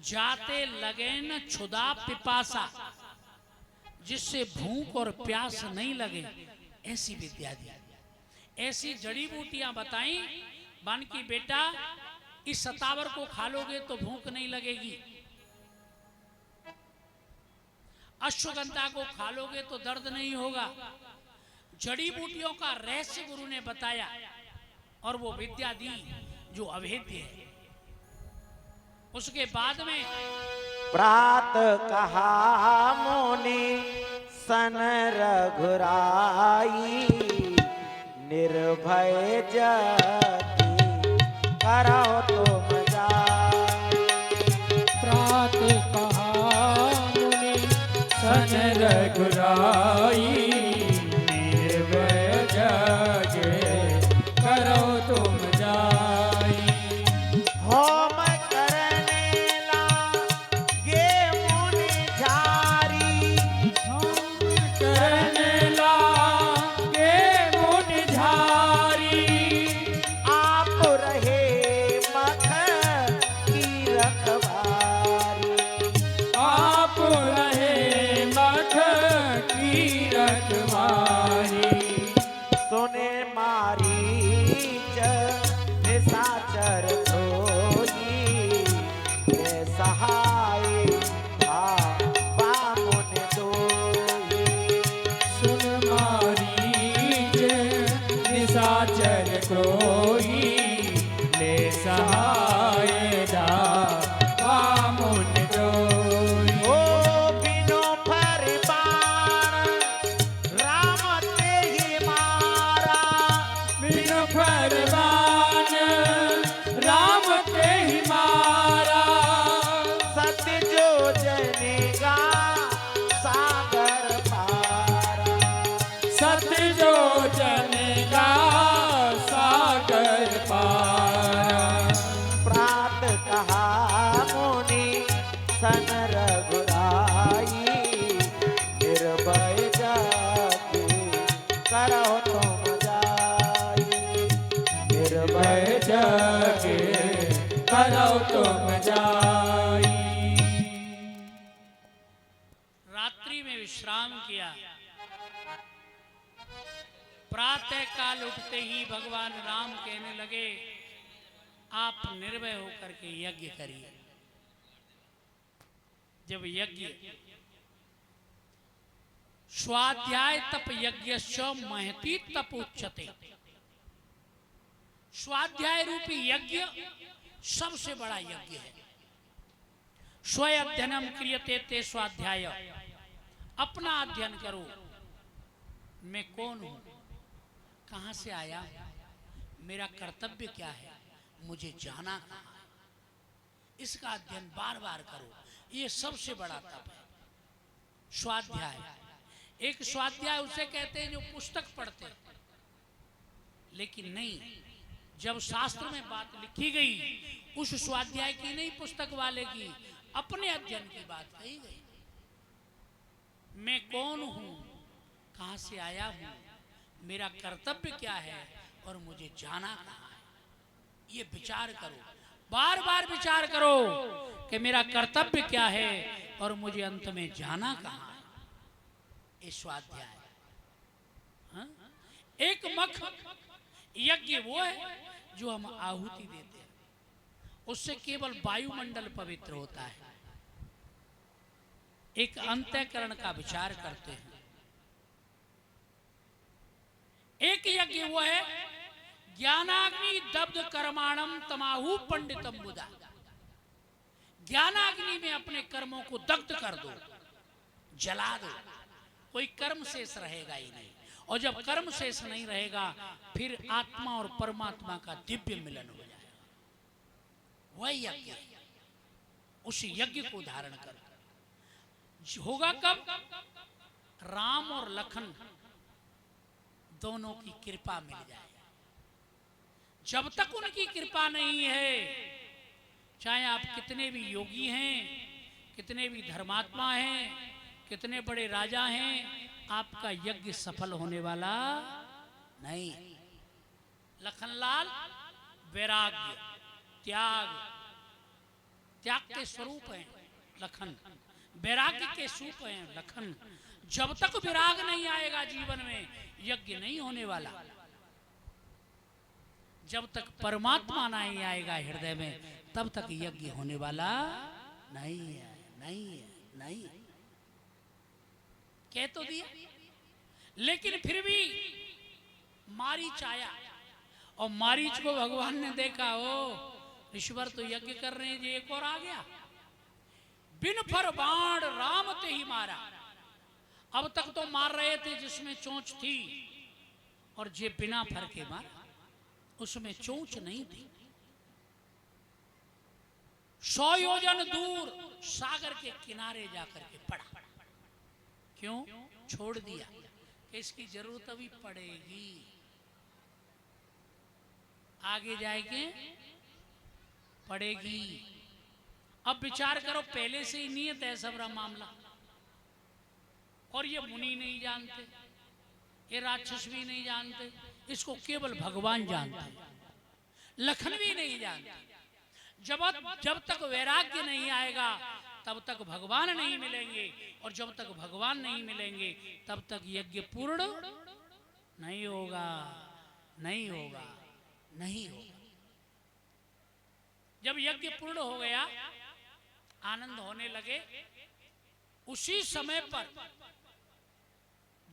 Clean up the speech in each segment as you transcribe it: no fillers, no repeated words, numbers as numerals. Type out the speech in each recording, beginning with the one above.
जाते लगे न क्षुधा पिपासा, जिससे भूख और प्यास नहीं लगे, ऐसी विद्या दी। ऐसी जड़ी बूटियां बताई बन की बेटा इस सतावर को खा लोगे तो भूख नहीं लगेगी, अश्वगंधा को खा लोगे तो दर्द नहीं होगा। जड़ी बूटियों का रहस्य गुरु ने बताया और वो विद्या दी जो अभेद्य है। उसके बाद में प्रात कहा मुनि सन रघुराई, निर्भय जति करो तुम जाई। प्रात कहा मुनि सन रघुराई, निर्भय जति करो तुम जाई। होम करने लागे मुनि झारी, करने लागे मुनि झारी, आप रहे मख की रखवारी। आप रहे मठ की रखवारी। सुने मारीच निशाचर सोई, हे सहाय बामुन दोई। सुन मारीच निशाचर क्रोही, ले सहाय बामुन दोई। ओ बिनो फरमान राम ते ही मारा, बिन फरमान राम ते ही मारा। सत्य जो जनेगा सागर पारा। सत्य जो जनेगा सागर पारा। प्रात कहा मुनि सन रघुराई, निर्भय जति करो तुम जाई। निर्भय भय जगे करो तुम जाई। रात्रि में विश्राम किया। प्रातः काल उठते ही भगवान राम कहने लगे, आप निर्भय होकर के यज्ञ करिए। जब यज्ञ स्वाध्याय तप यज्ञ महती तप उच्चते, स्वाध्याय रूपी यज्ञ सबसे बड़ा यज्ञ है। स्वय अध्ययनम क्रियते ते स्वाध्याय, अपना अध्ययन करो। मैं कौन हूं, कहां से आया हूं, मेरा कर्तव्य क्या है, मुझे जाना कहां है, इसका अध्ययन बार बार करो। ये सबसे बड़ा तप है स्वाध्याय। एक स्वाध्याय उसे कहते हैं जो पुस्तक पढ़ते हैं, लेकिन नहीं, जब शास्त्र में बात लिखी गई उस स्वाध्याय की नहीं, पुस्तक वाले की, अपने अध्ययन की बात कही गई। मैं कौन हूं, कहां से आया हूं, मेरा कर्तव्य क्या है और मुझे जाना कहां है, ये विचार करो, बार बार विचार करो कि मेरा कर्तव्य क्या है और मुझे अंत में जाना कहां है। ये स्वाध्याय। हाँ? एक मख यज्ञ वो है जो हम आहुति देते हैं, उससे केवल वायुमंडल पवित्र होता है। एक अंतःकरण का विचार करते हैं। एक यज्ञ वो है ज्ञानाग्नि दब्ध कर्माणम तमाहु पंडितम बुधा। ज्ञानाग्नि में अपने कर्मों को दग्ध कर दो, जला दो, कोई कर्म शेष रहेगा ही नहीं। और जब कर्म शेष नहीं रहेगा फिर आत्मा और परमात्मा का दिव्य मिलन हो जाएगा। वही यज्ञ है। उस यज्ञ को धारण कर होगा कब, राम और लखन दोनों की कृपा मिल जाए। जब तक उनकी कृपा नहीं है, चाहे आप कितने भी योगी हैं, कितने भी धर्मात्मा हैं, कितने बड़े राजा हैं, आपका यज्ञ सफल होने वाला नहीं। लखनलाल वैराग्य, त्याग, त्याग के स्वरूप हैं लखन, वैराग्य के स्वरूप हैं लखन। जब तक विराग नहीं आएगा जीवन में, यज्ञ नहीं होने वाला। जब तक परमात्मा नहीं आएगा हृदय में, तब तक यज्ञ होने वाला नहीं है, नहीं है, नहीं। कह तो दिया, लेकिन फिर भी मारीच आया, और मारीच को भगवान ने देखा, ओ ईश्वर तो यज्ञ कर रहे हैं, जी एक और आ गया। बिन फर बाण राम ते ही मारा। अब तक तो मार रहे थे जिसमें चोंच थी, और जे बिना फर के मारा, उसमें चोंच नहीं थी। 100 योजन दूर सागर के किनारे जाकर के पड़ा। क्यों छोड़ दिया? कि इसकी जरूरत अभी पड़ेगी, आगे जाएंगे पड़ेगी। अब विचार करो, पहले से ही नियत है सबरा मामला, और ये मुनि नहीं जानते, ये राक्षस भी नहीं जानते, इसको केवल भगवान जानते हैं, लखन भी नहीं जानते। जब तक वैराग्य नहीं आएगा, तब तक भगवान नहीं मिलेंगे, और जब तक भगवान नहीं मिलेंगे, तब तक यज्ञ पूर्ण नहीं होगा, नहीं होगा, नहीं होगा। जब यज्ञ पूर्ण हो गया, आनंद होने लगे, उसी समय पर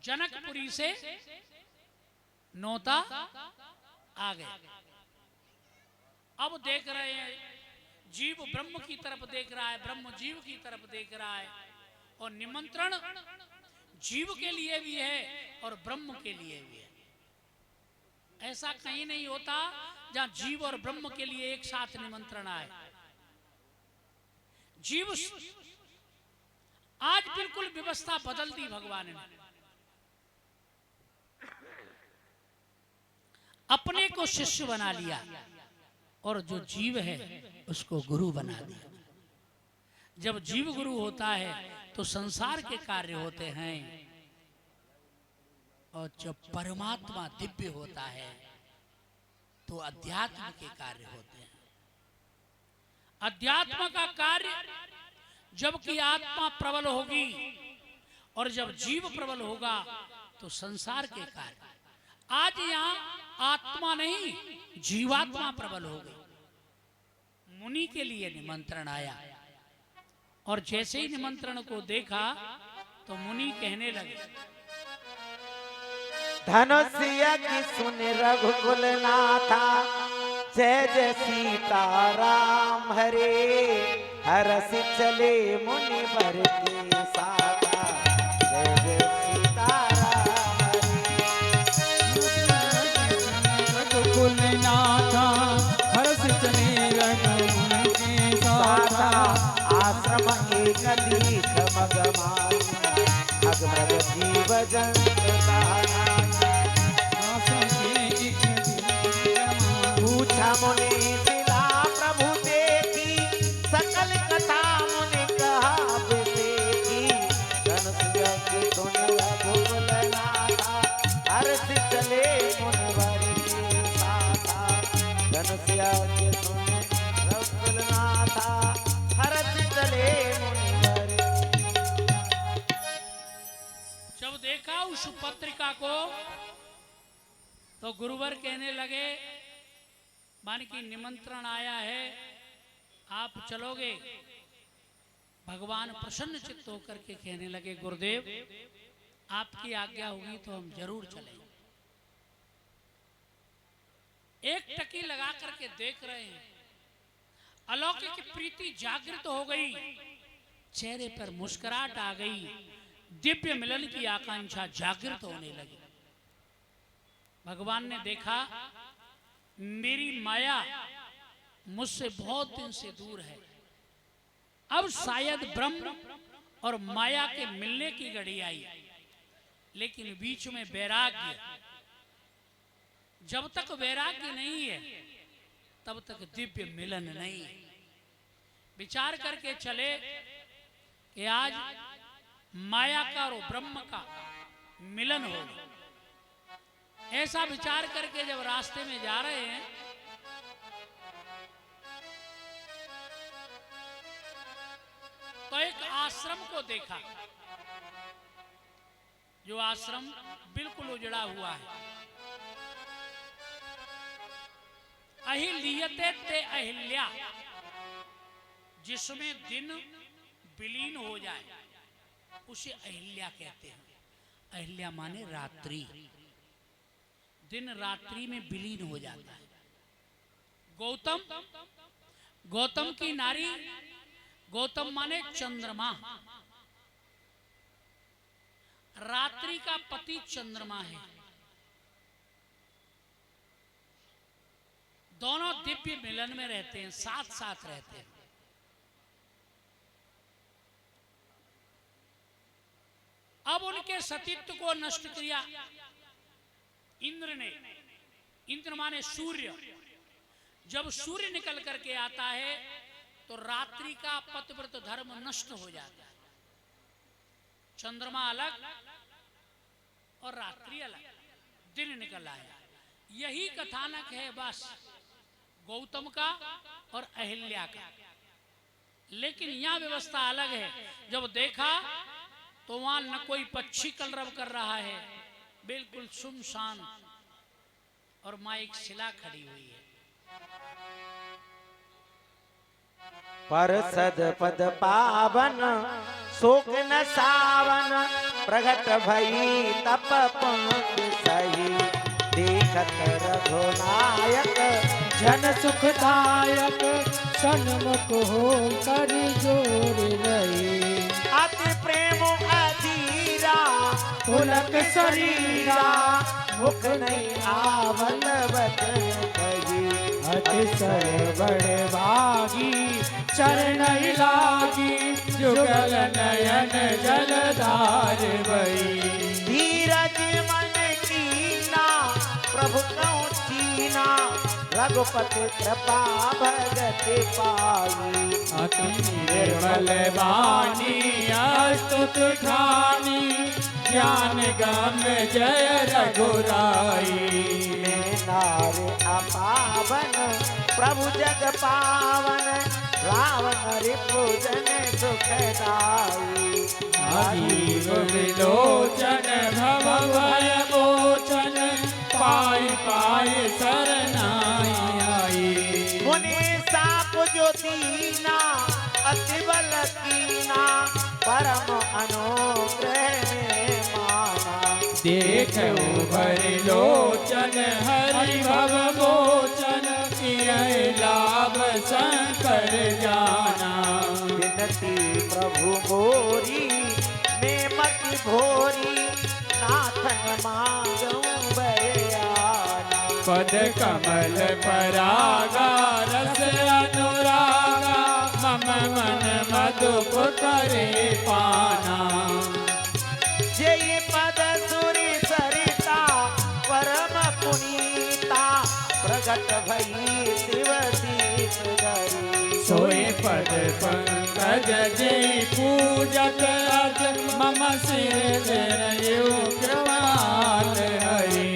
जनकपुरी से नौता आ गए। अब देख रहे हैं, जीव ब्रह्म की तरफ देख रहा है, ब्रह्म जीव की तरफ देख रहा है, और निमंत्रण जीव के लिए भी है और ब्रह्म के लिए भी है। ऐसा कहीं नहीं होता जहां जीव और ब्रह्म के लिए एक साथ निमंत्रण आए। जीव आज बिल्कुल व्यवस्था बदल दी भगवान ने, अपने को शिष्य बना लिया, और जो जीव है उसको गुरु बना दिया। जब जीव गुरु होता है तो संसार के कार्य होते हैं, और जब परमात्मा दिव्य होता है तो अध्यात्म के कार्य होते हैं। अध्यात्म का कार्य जबकि आत्मा प्रबल होगी, और जब जीव प्रबल होगा तो संसार के कार्य। आज यहाँ आत्मा नहीं, जीवात्मा प्रबल हो गई। मुनि के लिए निमंत्रण आया, और जैसे ही निमंत्रण को देखा तो मुनि कहने लगे, धनुष्य की सुन रघुकुल नाथा, जय जय सीताराम हरे। हरस चले मुनि वर के साथा, जय जय सीताराम रघुकुल नाथा, हर्ष चले रघुकुल के साथा। आश्रम एक दीख मगमाई, अगमग जीव जंत ताना। पूछा मुनि सिला प्रभु देखी, सकल कथा मुनि कहा देखी। धनुष्य की सुन रघुकुल नाथा, हर्ष चले मुनि वर के साथा। धनुष्य की सुन रघुकुल नाथा, हर्ष चले मुनि वर। जब देखा उस पत्रिका को तो गुरुवर कहने लगे, मान की निमंत्रण आया है, आप चलोगे? भगवान प्रसन्न चित्त होकर के कहने लगे, गुरुदेव आपकी आज्ञा होगी तो हम जरूर चलेंगे। एक टकी लगा करके देख रहे हैं, अलौकिक प्रीति जागृत हो गई, चेहरे पर मुस्कुराहट आ गई, दिव्य मिलन की आकांक्षा जागृत होने लगी। भगवान ने देखा मेरी माया मुझसे बहुत दिन से दूर है, अब शायद ब्रह्म और माया के मिलने की घड़ी आई, लेकिन बीच में वैराग्य। जब तक वैराग्य नहीं है तब तक दिव्य मिलन नहीं है। विचार करके चले कि आज माया का और ब्रह्म का मिलन होगा। ऐसा विचार करके जब रास्ते में जा रहे हैं आश्रम को देखा, जो आश्रम बिल्कुल उजड़ा हुआ है। अहिल्यते ते अहिल्या, जिसमें दिन विलीन हो जाए उसे अहिल्या कहते हैं। अहिल्या माने रात्रि, दिन रात्रि में विलीन हो जाता है। गौतम, गौतम की नारी, गौतम माने चंद्रमा, रात्रि का पति चंद्रमा है। दोनों दिव्य मिलन में रहते हैं, साथ साथ रहते हैं। अब उनके सतीत्व को नष्ट किया इंद्र ने। इंद्र माने सूर्य। जब सूर्य निकल करके आता है तो रात्रि का पतिव्रत धर्म नष्ट हो जाता है। चंद्रमा अलग और रात्रि अलग, दिन निकल आया। यही कथानक है बस गौतम का और अहिल्या का, लेकिन यहां व्यवस्था अलग है। जब देखा तो वहां न कोई पक्षी कलरव कर रहा है, बिल्कुल सुनसान, और मां एक शिला खड़ी हुई है। पर सद पद पावन शोक न सावन, प्रगट भई तप पंख सही, देखत रघुनायक जन सुखदायक, सन्मुख हो कर जोर रहे। अति प्रेम अधीरा पुलक शरीरा, मुख नहीं आवल वचन कही, अतिशय बड़े भागी चरण लागी, जुगल नयन जलधार बही। धीरज मन कीना प्रभु कौ चीना, रघुपति कृपा भगत पाई। अति निर्मल वाणी अस्तुत ठानी, ज्ञान गम जय रघुराई। नारे अपावन प्रभु जग पावन, रावण रिपुजन सुखदाई। हरि विलोचन भव भय मोचन, पाई पाई शरणाई आई। मुनि साप जो दीना अति बल कीना, परम अनुग्रह में माना। देखो भरि लोचन हरि भव मोचन, किए लाभ शंकर जाना। विनती प्रभु मोरी में मति भोरी, नाथन मांगूं बयाना। पद कमल परागा रस अनुरागा, मम मन मधुप करे पाना। जय पद सुरी सरिता परम पुनीता, प्रगट भई शिव दीप धरी। सोए पद पंकज जय पूजक अज, मम सिर धरयु कृपाल हरि।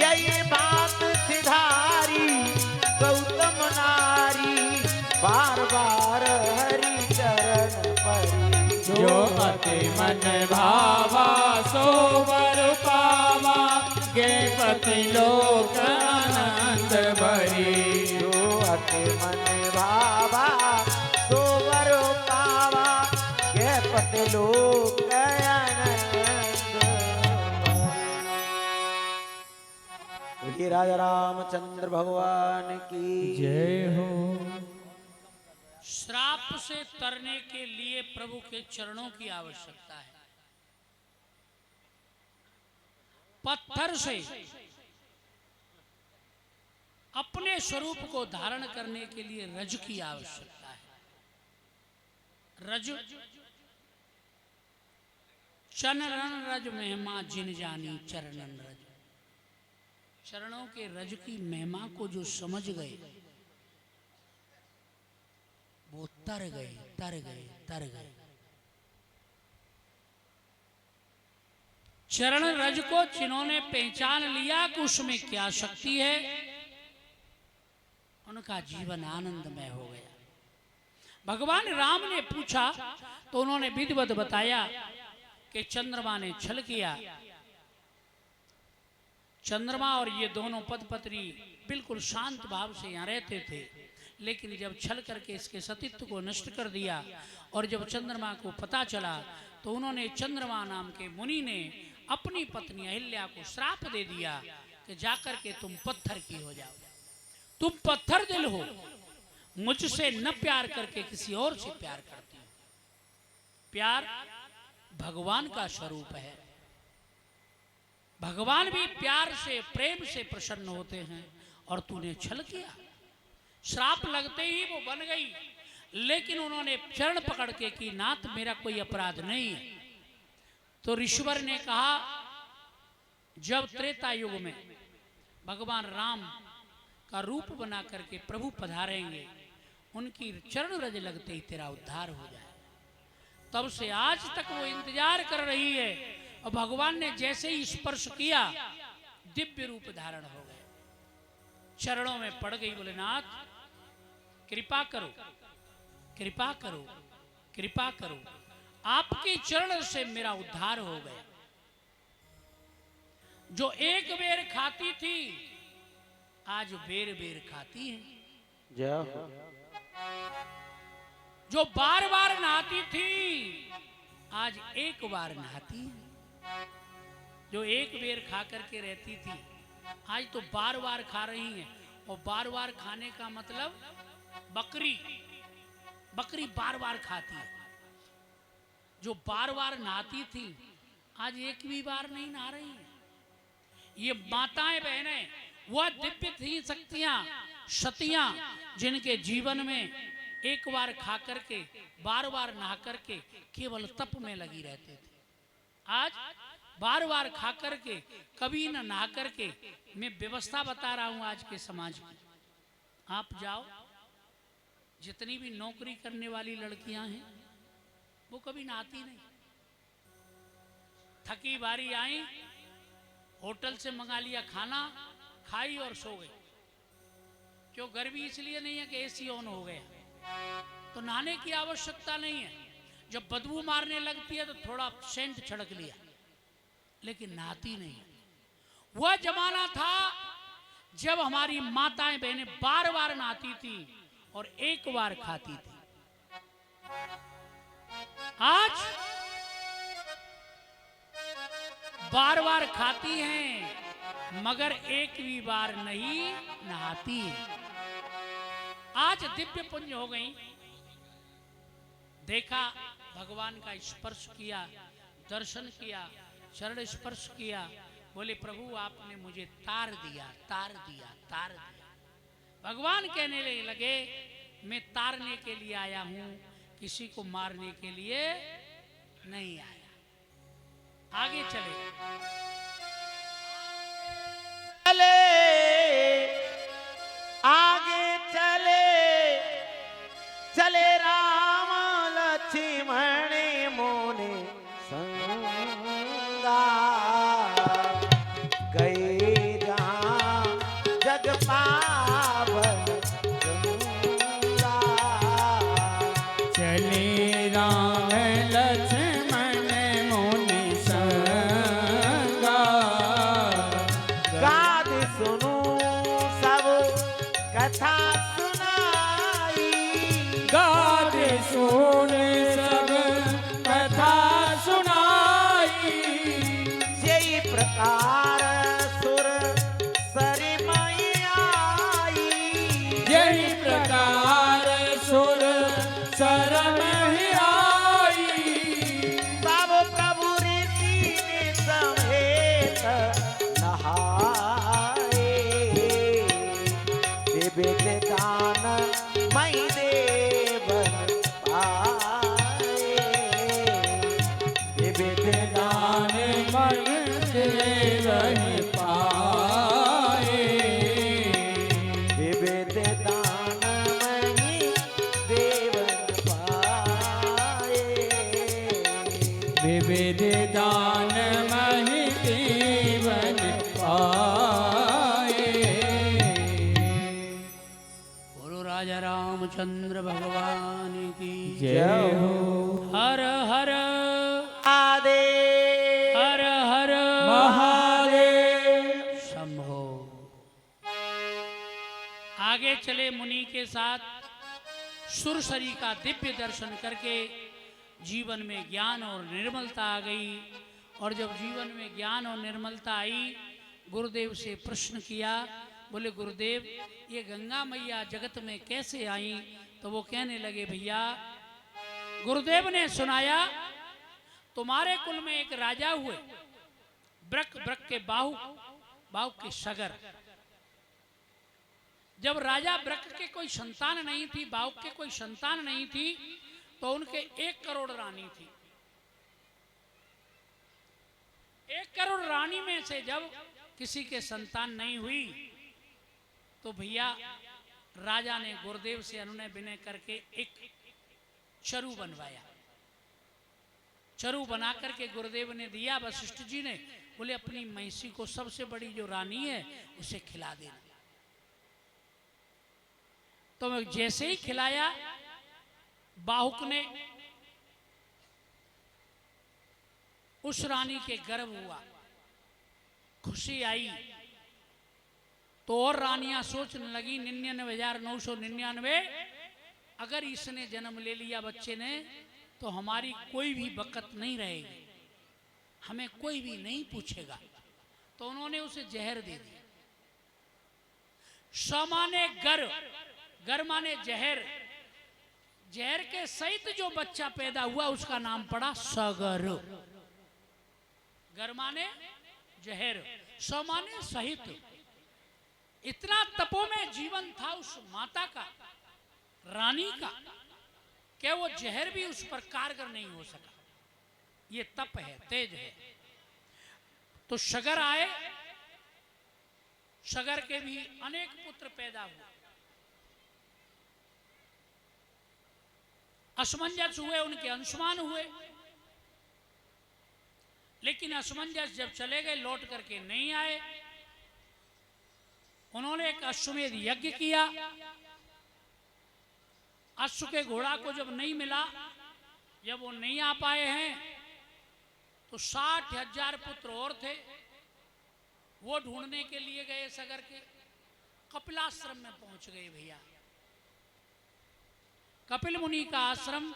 यही बात सिधारी गौतम नारी, बार बार हरि चरण परी। जो अति मन भावा सो वर पावा, गे पति लोक आनंद भरी। जो अति मन भावा सो वर पावा, के पति लोक आनंद भरी। राजा रामचंद्र भगवान की जय हो। श्राप से तरने के लिए प्रभु के चरणों की आवश्यकता है। पत्थर से अपने स्वरूप को धारण करने के लिए रज की आवश्यकता है। रज चरणन रज महिमा जिन जानी चरणन रज। चरणों के रज की महिमा को जो समझ गए वो तर गए, तर गए, तर गए। चरण रज को जिन्होंने पहचान लिया कि उसमें क्या शक्ति है, उनका जीवन आनंदमय हो गया। भगवान राम ने पूछा तो तो उन्होंने विधिवत बताया कि चंद्रमा ने छल किया। चंद्रमा और ये दोनों पति बिल्कुल शांत भाव से यहाँ रहते थे, लेकिन जब छल करके इसके सतीत्व को नष्ट कर दिया और जब चंद्रमा को पता चला तो उन्होंने चंद्रमा नाम के मुनि ने अपनी पत्नी अहिल्या को श्राप दे दिया कि जाकर के तुम पत्थर की हो जाओ, तुम पत्थर दिल हो, मुझसे न प्यार करके किसी और से प्यार करती हो। प्यार भगवान का स्वरूप है, भगवान भी प्यार से प्रेम से प्रसन्न होते हैं और तूने छल किया। श्राप लगते ही वो बन गई, लेकिन उन्होंने चरण पकड़ के कि नाथ मेरा कोई अपराध नहीं है। तो ऋषिवर ने कहा जब त्रेता युग में भगवान राम का रूप बना करके प्रभु पधारेंगे, उनकी चरण रज लगते ही तेरा उद्धार हो जाए। तब से आज तक वो इंतजार कर रही है और भगवान ने जैसे ही स्पर्श किया दिव्य रूप धारण हो गए, चरणों में पड़ गई। बोले नाथ कृपा करो, कृपा करो, कृपा करो, आपके चरण से मेरा उद्धार हो गया। जो एक बेर खाती थी आज बेर बेर खाती है, जय हो। जो बार बार नहाती थी आज एक बार नहाती है, जो एक बेर खा करके रहती थी आज तो बार बार खा रही है। और बार बार खाने का मतलब बकरी, बकरी बार बार खाती है। जो बार बार नहाती थी आज एक भी बार नहीं नहा रही है। ये माताएं बहनें वह दिव्य थी शक्तियां, सतियां, जिनके जीवन में एक बार खा करके बार बार नहा करके केवल तप में लगी रहते थे। आज बार बार खा करके कभी न नहा करके, मैं व्यवस्था बता रहा हूं आज के समाज की। आप जाओ, जितनी भी नौकरी करने वाली लड़कियां हैं वो कभी नहाती नहीं। थकी बारी आई, होटल से मंगा लिया खाना, खाई और सो गई। क्यों? गर्मी इसलिए नहीं है कि एसी ऑन हो गया, तो नहाने की आवश्यकता नहीं है। जब बदबू मारने लगती है तो थोड़ा सेंट छिड़क लिया, लेकिन नहाती नहीं। वह जमाना था जब हमारी माताएं बहनें बार बार नहाती थी और एक बार खाती थी। आज बार बार खाती हैं मगर एक भी बार नहीं नहाती है। आज दिव्य पुंज हो गई, देखा भगवान का स्पर्श किया, दर्शन किया, चरण स्पर्श किया। बोले प्रभु आपने मुझे तार दिया, तार दिया, तार दिया। भगवान कहने लगे मैं तारने के लिए आया हूं, किसी को मारने के लिए नहीं आया। आगे चले चले आगे चले, चले राम लक्ष्मण मोने संगा, गए जहाँ जग पावन गंगा। चले राम लक्ष्मण मुनि संगा, गाद सुनो सब कथा सुनाई, गाद सुन सब कथा सुनाई। जय प्रकार सुर सरिमई आई, यही प्रकार सुर शरण ही आई। तब प्रभु ऋषि ने समेत नहाए, दिव्य दान मई देवन पाए, दिव्य दान मन देवहि पाए, दिव्य दान मई देवन पाए। विविध दान महि देवन पाए। बोलो राजा रामचंद्र भगवान की जय हो। हर चले मुनि के साथ। सुरसरी का दिव्य दर्शन करके जीवन में ज्ञान और निर्मलता आ गई। और जब जीवन में ज्ञान और निर्मलता आई, गुरुदेव से प्रश्न किया, बोले गुरुदेव ये गंगा मैया जगत में कैसे आई? तो वो कहने लगे भैया, गुरुदेव ने सुनाया तुम्हारे कुल में एक राजा हुए, ब्रक, ब्रक के बाहु, बाहु के सगर। जब राजा ब्रक के कोई संतान नहीं थी, बाहु के कोई संतान नहीं थी, तो उनके 1 करोड़ रानी थी। 1 करोड़ रानी में से जब किसी के संतान नहीं हुई, तो भैया राजा ने गुरुदेव से अनुनय विनय करके एक चरु बनवाया। चरु बना करके गुरुदेव ने दिया वशिष्ठ जी ने। बोले अपनी महिषी को, सबसे बड़ी जो रानी है, उसे खिला देना। तो जैसे ही खिलाया, बाहुक ने उस रानी के गर्भ हुआ, खुशी आई। तो और रानियां सोचने लगी 99,999 अगर इसने जन्म ले लिया बच्चे ने, तो हमारी कोई भी बकत नहीं रहेगी, हमें कोई भी नहीं पूछेगा। तो उन्होंने उसे जहर दे दिया। स माने गर, गर माने जहर। जहर के सहित जो बच्चा पैदा हुआ उसका नाम पड़ा सगर। गर माने जहर, स माने सहित। इतना तपो में जीवन था उस माता का, रानी का, कि वो जहर भी उस पर कारगर नहीं हो सका। ये तप है, तेज है। तो सगर आए, सगर के भी अनेक पुत्र पैदा हुए। असमंजस हुए, उनके अंशुमान हुए। लेकिन असमंजस जब चले गए, लौट करके नहीं आए। उन्होंने एक अश्वमेध यज्ञ किया। अश्व के घोड़ा को जब नहीं मिला, जब वो नहीं आ पाए हैं, तो 60,000 पुत्र और थे, वो ढूंढने के लिए गए सगर के। कपिलाश्रम में पहुंच गए भैया। कपिल मुनि का आश्रम,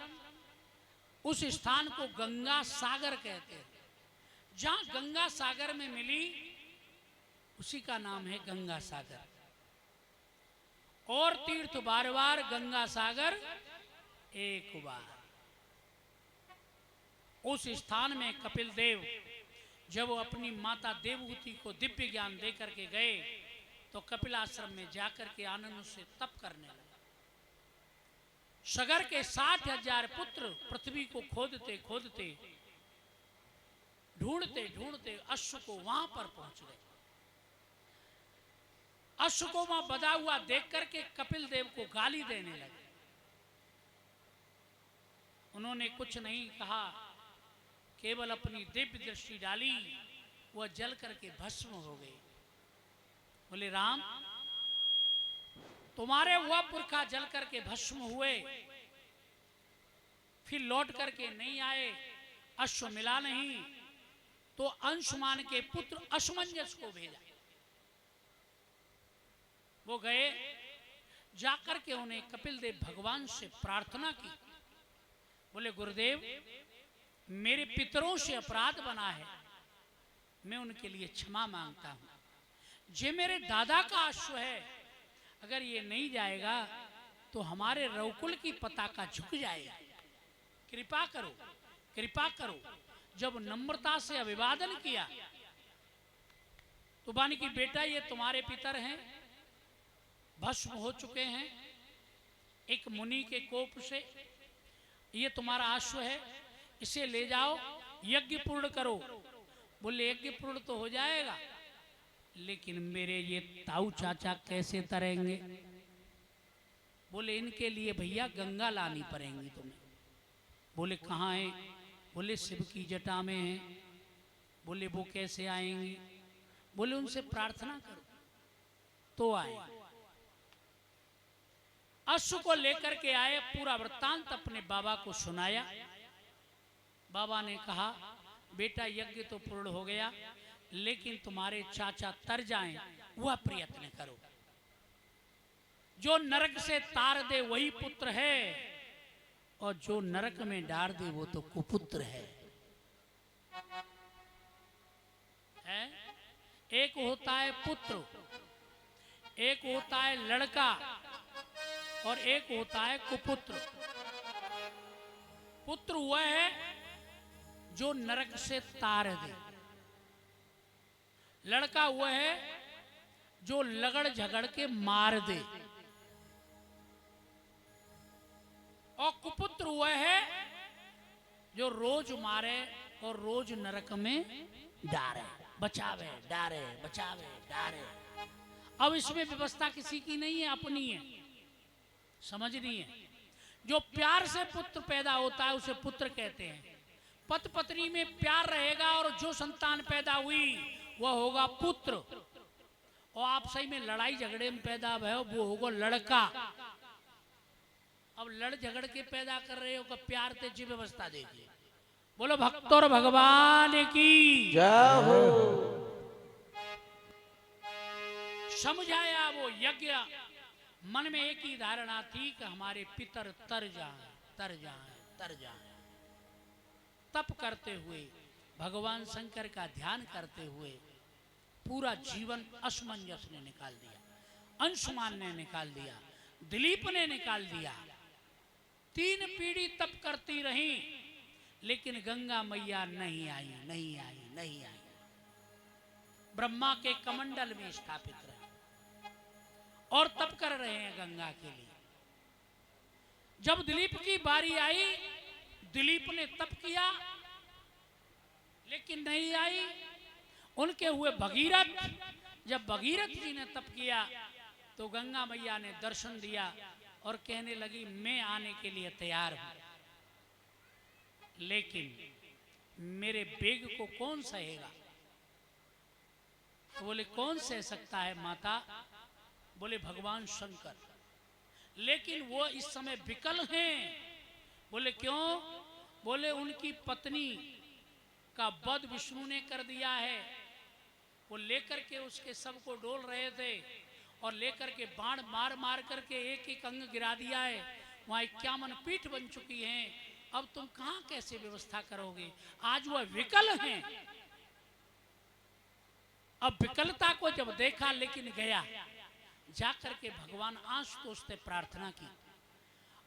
उस स्थान को गंगा सागर कहते हैं। जहां गंगा सागर में मिली, उसी का नाम है गंगा सागर। और तीर्थ बार बार, गंगा सागर एक बार। उस स्थान में कपिल देव जब वो अपनी माता देवहूति को दिव्य ज्ञान दे करके गए, तो कपिल आश्रम में जाकर के आनंद से तप करने लगे। सगर के 60,000 पुत्र पृथ्वी को खोदते खोदते, ढूंढते ढूंढते अश्व को वहां पर पहुंच गए। अश्व को वहां बधा हुआ देख करके कपिल देव को गाली देने लगे। उन्होंने कुछ नहीं कहा, केवल अपनी दिव्य दृष्टि डाली, वह जल करके भस्म हो गई। बोले राम, तुम्हारे वह पुरखा जल करके भस्म हुए, फिर लौट करके नहीं आए, अश्व मिला नहीं, तो अंशुमान के पुत्र असमंजस को भेजा। वो गए, जाकर के उन्हें कपिल देव भगवान से प्रार्थना की। बोले गुरुदेव, मेरे पितरों से अपराध बना है, मैं उनके लिए क्षमा मांगता हूं। जे मेरे दादा का अश्व है, अगर ये नहीं जाएगा तो हमारे रघुकुल की पताका झुक जाएगी। कृपा करो, कृपा करो। जब नम्रता से अभिवादन किया, तो बानी की बेटा, ये तुम्हारे पितर हैं, भस्म हो चुके हैं एक मुनि के कोप से। ये तुम्हारा अश्व है, इसे ले जाओ, यज्ञ पूर्ण करो। बोले यज्ञ पूर्ण तो हो जाएगा, लेकिन मेरे ये ताऊ चाचा कैसे तरेंगे? बोले इनके लिए भैया गंगा लानी पड़ेंगी तुम्हें। बोले कहाँ है? बोले शिव की जटा में है। बोले वो कैसे आएंगी? बोले उनसे प्रार्थना करो तो आए। अश्व को लेकर के आए, पूरा वृत्तांत अपने बाबा को सुनाया। बाबा ने कहा, बेटा यज्ञ तो पूर्ण हो गया, लेकिन तुम्हारे चाचा तर जाएं, वह प्रयत्न करो। जो नरक से तार दे वही पुत्र है, और जो नरक में डाल दे वो तो कुपुत्र है। एक होता है पुत्र, एक होता है लड़का, और एक होता है कुपुत्र। पुत्र वह है जो नरक से तार दे, लड़का वह है जो लगड़ झगड़ के मार दे, और कुपुत्र वह है जो रोज मारे और रोज नरक में डारे, बचावे डारे, बचावे डारे। अब इसमें व्यवस्था किसी की नहीं है, अपनी है, समझनी है। जो प्यार से पुत्र पैदा होता है उसे पुत्र कहते हैं। पति पत्नी में प्यार रहेगा और जो संतान पैदा हुई वह होगा पुत्र, और आप सही में लड़ाई झगड़े में पैदा हुए वो होगा लड़का। अब लड़ झगड़ के पैदा कर रहे हो, प्यार से जी व्यवस्था देखिए। बोलो भक्त और भगवान की जय हो। समझाया वो यज्ञ। मन में एक ही धारणा थी कि हमारे पितर तर जाएं, तर जाएं, तर जाएं। तप करते हुए, भगवान शंकर का ध्यान करते हुए पूरा जीवन असमंजस ने निकाल दिया, अंशुमान ने निकाल दिया, दिलीप ने निकाल दिया। 3 पीढ़ी तप करती रही, लेकिन गंगा मैया नहीं आई, नहीं आई, नहीं आई। ब्रह्मा के कमंडल में स्थापित रहे और तप कर रहे हैं गंगा के लिए। जब दिलीप की बारी आई, दिलीप ने तप किया, लेकिन नहीं आई। उनके हुए भगीरथ, जब भगीरथ जी ने तप किया तो गंगा मैया ने दर्शन दिया और कहने लगी मैं आने के लिए तैयार हूं, लेकिन मेरे बेग को कौन सहेगा? तो बोले कौन सह सकता है माता? बोले भगवान शंकर, लेकिन वो इस समय विकल हैं। बोले क्यों? बोले उनकी पत्नी का वध विष्णु ने कर दिया है। वो लेकर के उसके सब को डोल रहे थे और लेकर के बाण मार मार करके एक एक अंग गिरा दिया है। वहां 51 पीठ बन चुकी हैं। अब तुम कहां कैसे व्यवस्था करोगे? आज वह विकल हैं। अब विकलता को जब देखा, लेकिन गया जाकर के भगवान आशुतोष से प्रार्थना की,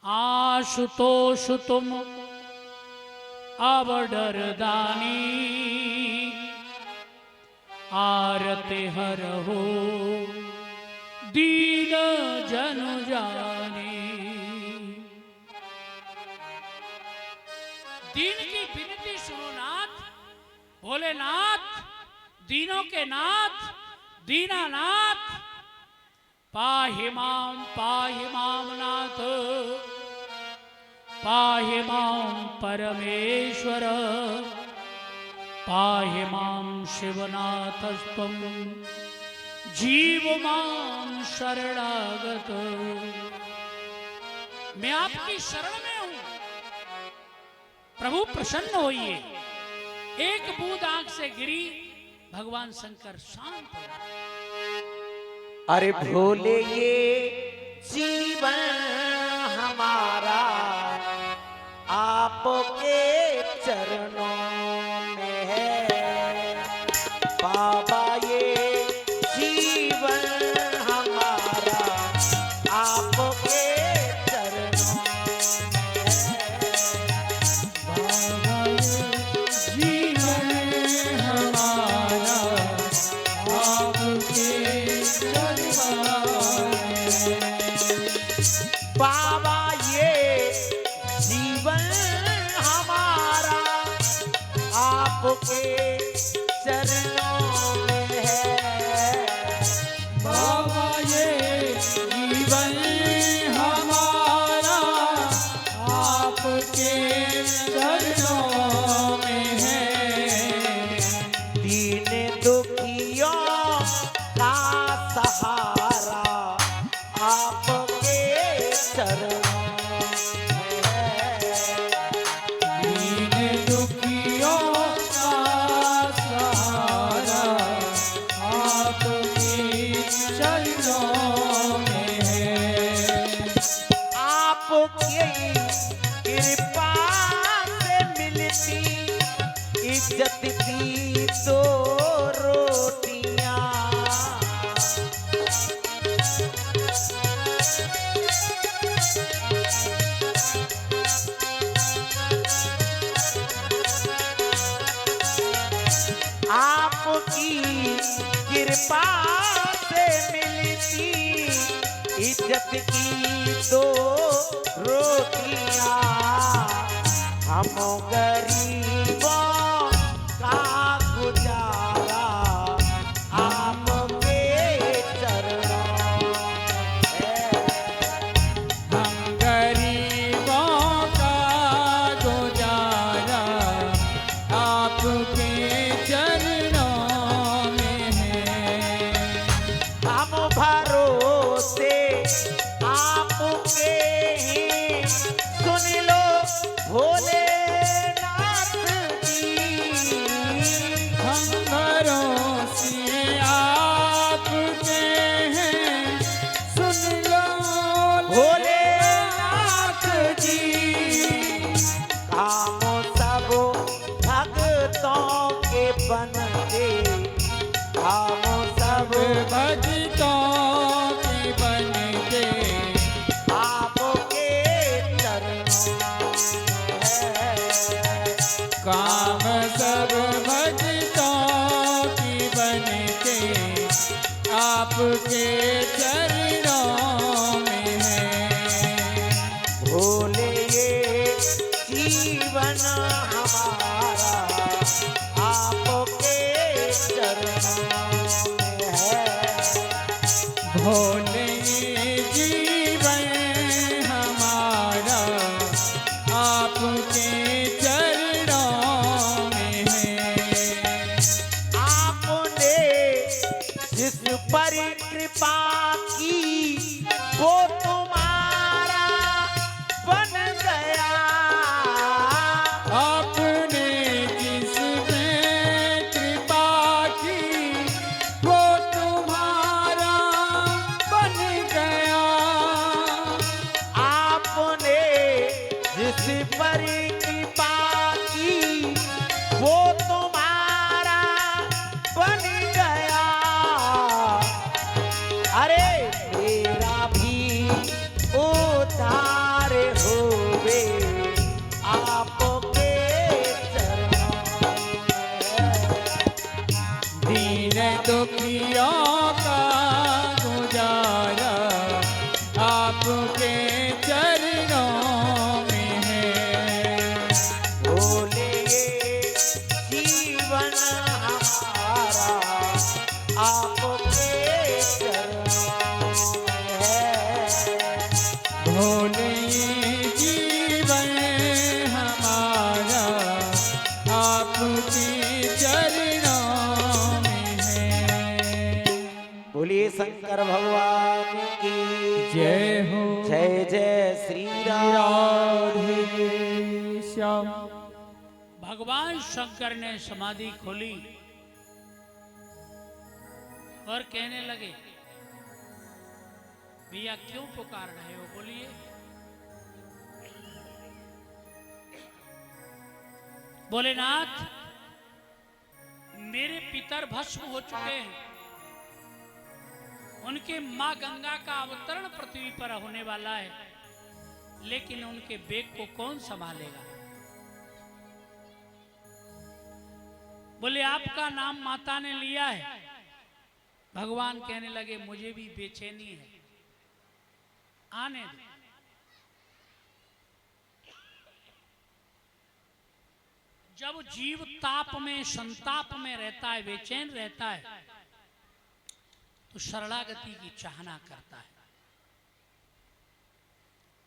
आशुतोष तुम अब डर दानी, आरते हर हो दीन जन जानी। दीन की विनती सुनो नाथ, भोलेनाथ, दीनों के नाथ, दीनानाथ, पाहि माम नाथ, पाहि माम परमेश्वर, पाहि माम शिवनाथस्त्वं, जीव माम शरणागत। मैं आपकी शरण में हूं, प्रभु प्रसन्न होइए। एक बूंद आंख से गिरी, भगवान शंकर शांत हो गए। अरे भोले ये जीवन हमारा आपके चरणों में है। बाबा ये जीवन हमारा आपके चरणों में है। बाबा ये जीवन हमारा आपके बाबा ये जीवन हमारा आपकी कृपा से मिलती इज्जत की दो रोटियां हम गरीबों का गुजारा आपके चरणों में। हम गरीबों का गुजारा आपके चरणों में है। हम भरोसे आपके हैं, सुन लो भोलेनाथ जी। हम भरोसे आपके हैं, सुन लो भोलेनाथ जी। काम सब भक्तों के बनते, काम सब भक्तों के बनते आपके चरणों में। काम सब भक्तों की बनते आपके चरणों में है। भोले ये जीवन हमारा आपके चरणों में है। भोले जीवन हमारा आपके चरणों में है। आपने जिस पर कृपा की वो तुम्हारा बन गया। आपने जिस पे कृपा की वो तुम्हारा बन गया। आपने जिस पर कृपा की वो तुम्हारा बन गया। अरे मेरा भी उद्धार होवे आपके चरणों में। दीन दुखियों का गुजारा आपके चरणों में है। भोले ये जीवन हमारा आपके चरणों में है। भोले जीवन हमारा आपके चरणों में है। बोलिए शंकर भगवान की जय हो। जय जय श्री राम। राधे श्याम। भगवान शंकर ने समाधि खोली और कहने लगे, भैया क्यों पुकार रहे हो, बोलिए। भोलेनाथ, मेरे पितर भस्म हो चुके हैं, उनके मां गंगा का अवतरण पृथ्वी पर होने वाला है, लेकिन उनके बेग को कौन संभालेगा। बोले आपका नाम माता ने लिया है। भगवान कहने लगे मुझे भी बेचैनी है, आने दो। जब जीव ताप में संताप में रहता है, बेचैन रहता है, तो शरणागति की चाहना करता है।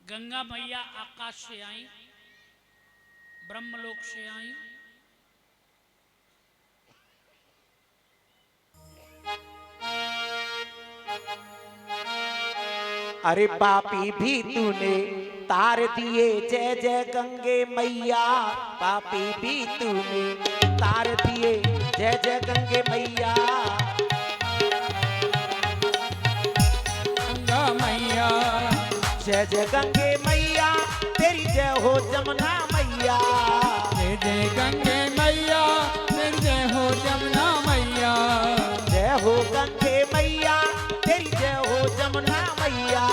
गंगा मैया आकाश से आई, ब्रह्मलोक से आई, अरे पापी भी तूने तार दिए, जय जय गंगे मैया। पापी भी तूने तार दिए, जय जय गंगे मैया। गंगा मैया जय जय गंगे मैया, तेरी जय हो जमुना मैया। जय जय गंगे मैया, फिर जय हो जमुना मैया। जय हो गंगे मैया, तेरी जय हो जमुना मैया।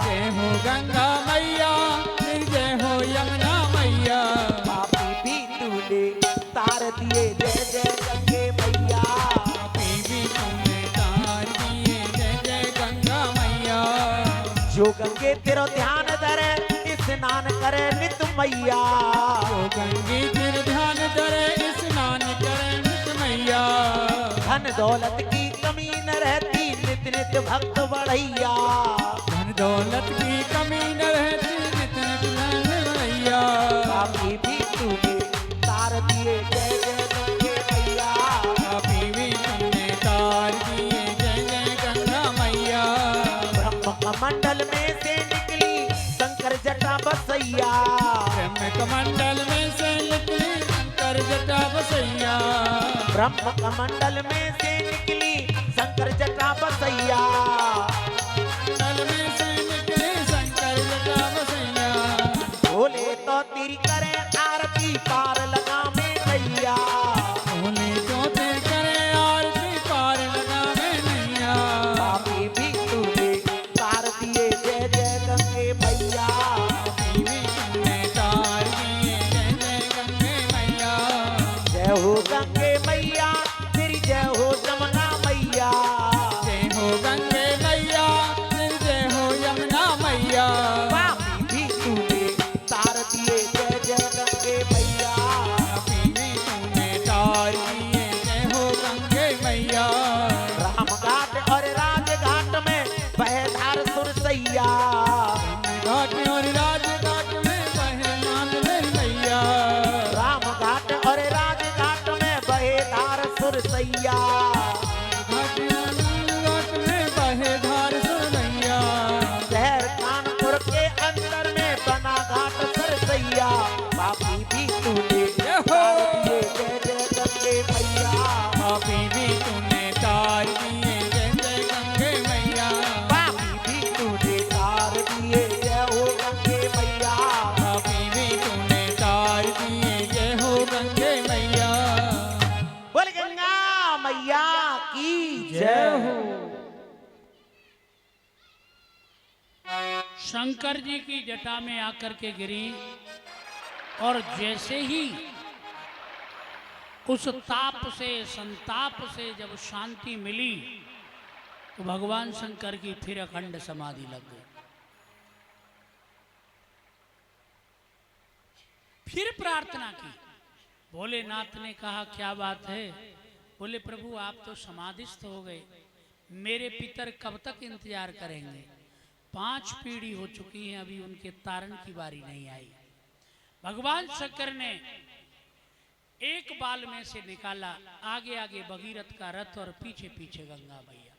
जय हो गंगा मैया, फिर जय हो यमुना मैया। पापी भी तूने तार दिए, जय जय गंगे मैया। गंगे तेरो ध्यान धरे स्नान करे नित मैया। जो गंगे फिर ध्यान धरे स्नान करे नित मैया। धन दौलत की कमी न रहती नित नित भक्त बढ़ैया। धन दौलत की कमी न रहती नित नित धन बढ़ैया। पापी भी तूने तार दिए जय जय गंगे मैया। पापी भी तुमने तार दिए जय जय गंगा मैया। ब्रह्म कमंडल में से निकली शंकर जटा बसैया। ब्रह्म कमंडल में से निकली शंकर जटा बसैया। ब्रह्म कमंडल में से निकली शंकर जटा बसैया। कमंडल में से निकली शंकर जटा बसैया। बोले तो तेरी करे आरती पार लगा में नैया। बोले तो ते करे आरती पार लगा में नैया। पापी भी तूने तार दिए जय जय गंगे मैया। पापी भी तुमने तार दिए जय जय गंगे मैया। जय हो गंगे मैया तेरी जय हो जमुना मैया। जय हो गंगे मैया फिर जय हो यमुना मैया। पापी भी तूने तार दिए जय जय गंगे मैया। पापी भी तुमने तार दिए जय हो गंगे मैया। राम घाट और राज घाट में बहे धार सुरसैया। घाट और राज घाट में बहे नाद मेरी मैया। राम घाट और राज घाट में बहे धार सुरसैया। घाट और घाट में बहे धार सुरैया। शहर कानपुर के अंदर में बना घाट सरसैया। पापी भी तूने जय हो। तार दिए जय जय गंगे मैया। पापी भी तुमने तार दिए जय जय गंगे मैया। पापी भी तूने तार दिए जय हो गंगे मैया। पापी भी तुमने तार दिए जय हो गंगे मैया। बोल गंगा मैया की जय हो। शंकर जी की जटा में आकर के गिरी और जैसे ही उस ताप से संताप से जब शांति मिली तो भगवान शंकर की फिर अखंड समाधि लग गई। फिर प्रार्थना की। भोलेनाथ ने कहा क्या बात है? बोले प्रभु आप तो समाधिस्थ हो गए, मेरे पितर कब तक इंतजार करेंगे? 5 पीढ़ी हो चुकी हैं, अभी उनके तारण की बारी नहीं आई। भगवान शंकर ने एक बाल में से निकाला, आगे आगे भगीरथ का रथ और पीछे पीछे गंगा मैया।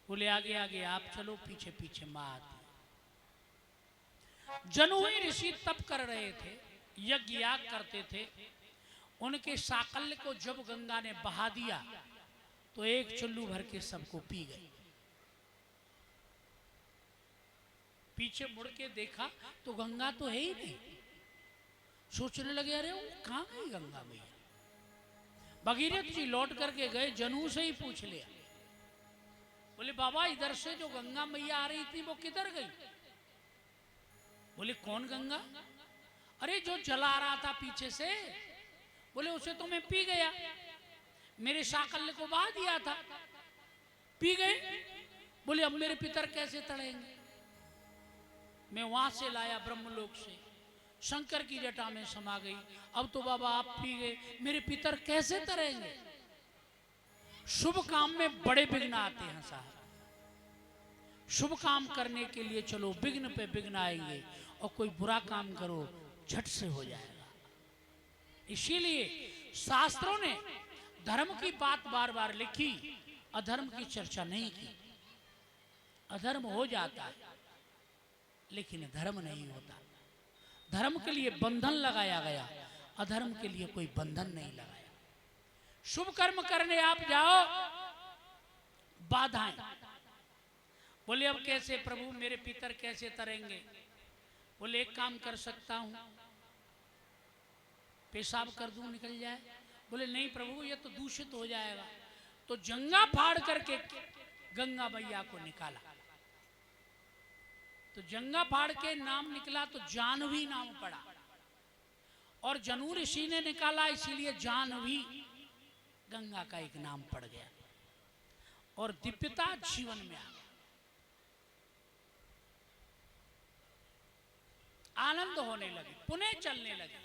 बोले आगे आगे आप चलो, पीछे पीछे मां आती। जनुई ऋषि तप कर रहे थे, यज्ञ याग करते थे। उनके साकल्य को जब गंगा ने बहा दिया तो एक चुल्लू भर के सबको पी गई। पीछे मुड़ के देखा तो गंगा तो है ही नहीं। सोचने लगे अरे वो कहां गई गंगा मैया? भगीरथ जी लौट करके गए, जनु से ही पूछ लिया। बोले बाबा इधर से जो गंगा मैया आ रही थी वो किधर गई? बोले कौन गंगा? अरे जो जला रहा था पीछे से। बोले उसे तो मैं पी गया, मेरे साकल्य को बहा दिया था, पी गए। बोले अब मेरे पितर कैसे तड़ेंगे? मैं वहां से लाया ब्रह्मलोक से, शंकर की जटा में समा गई। अब तो बाबा आप पी गए, मेरे पितर कैसे तरेंगे? शुभ काम में बड़े विघ्न आते हैं साहब। शुभ काम करने के लिए चलो, विघ्न पे विघ्न आएंगे, और कोई बुरा काम करो झट से हो जाएगा। इसीलिए शास्त्रों ने धर्म की बात बार बार लिखी, अधर्म की चर्चा नहीं की। अधर्म हो जाता है लेकिन धर्म नहीं होता। धर्म के लिए बंधन लगाया गया, अधर्म के लिए कोई बंधन नहीं लगाया। शुभ कर्म करने आप जाओ, बाधाएं। बोले अब कैसे प्रभु, मेरे पितर कैसे तरेंगे? बोले एक काम कर सकता हूं, पेशाब कर दूं निकल जाए। बोले नहीं प्रभु ये तो दूषित हो जाएगा। तो जंगा फाड़ करके गंगा मैया को निकाला। तो जंगा फाड़ के नाम निकला तो जानवी नाम पड़ा, और जनु ऋषि ने निकाला इसीलिए जानवी गंगा का एक नाम पड़ गया, और दिव्यता जीवन में आ गया। आनंद होने लगे, पुनः चलने लगे।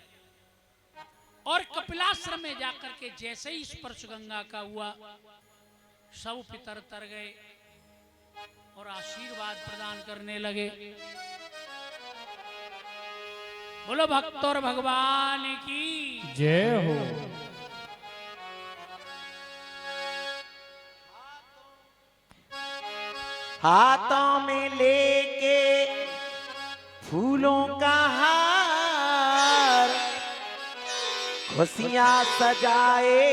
और कपिलाश्रम में जाकर के जैसे ही स्पर्श गंगा का हुआ, सब पितर तर गए और आशीर्वाद प्रदान करने लगे। बोलो भक्त और भगवान की जय हो। हाथों में लेके फूलों का हार, खुशियां सजाए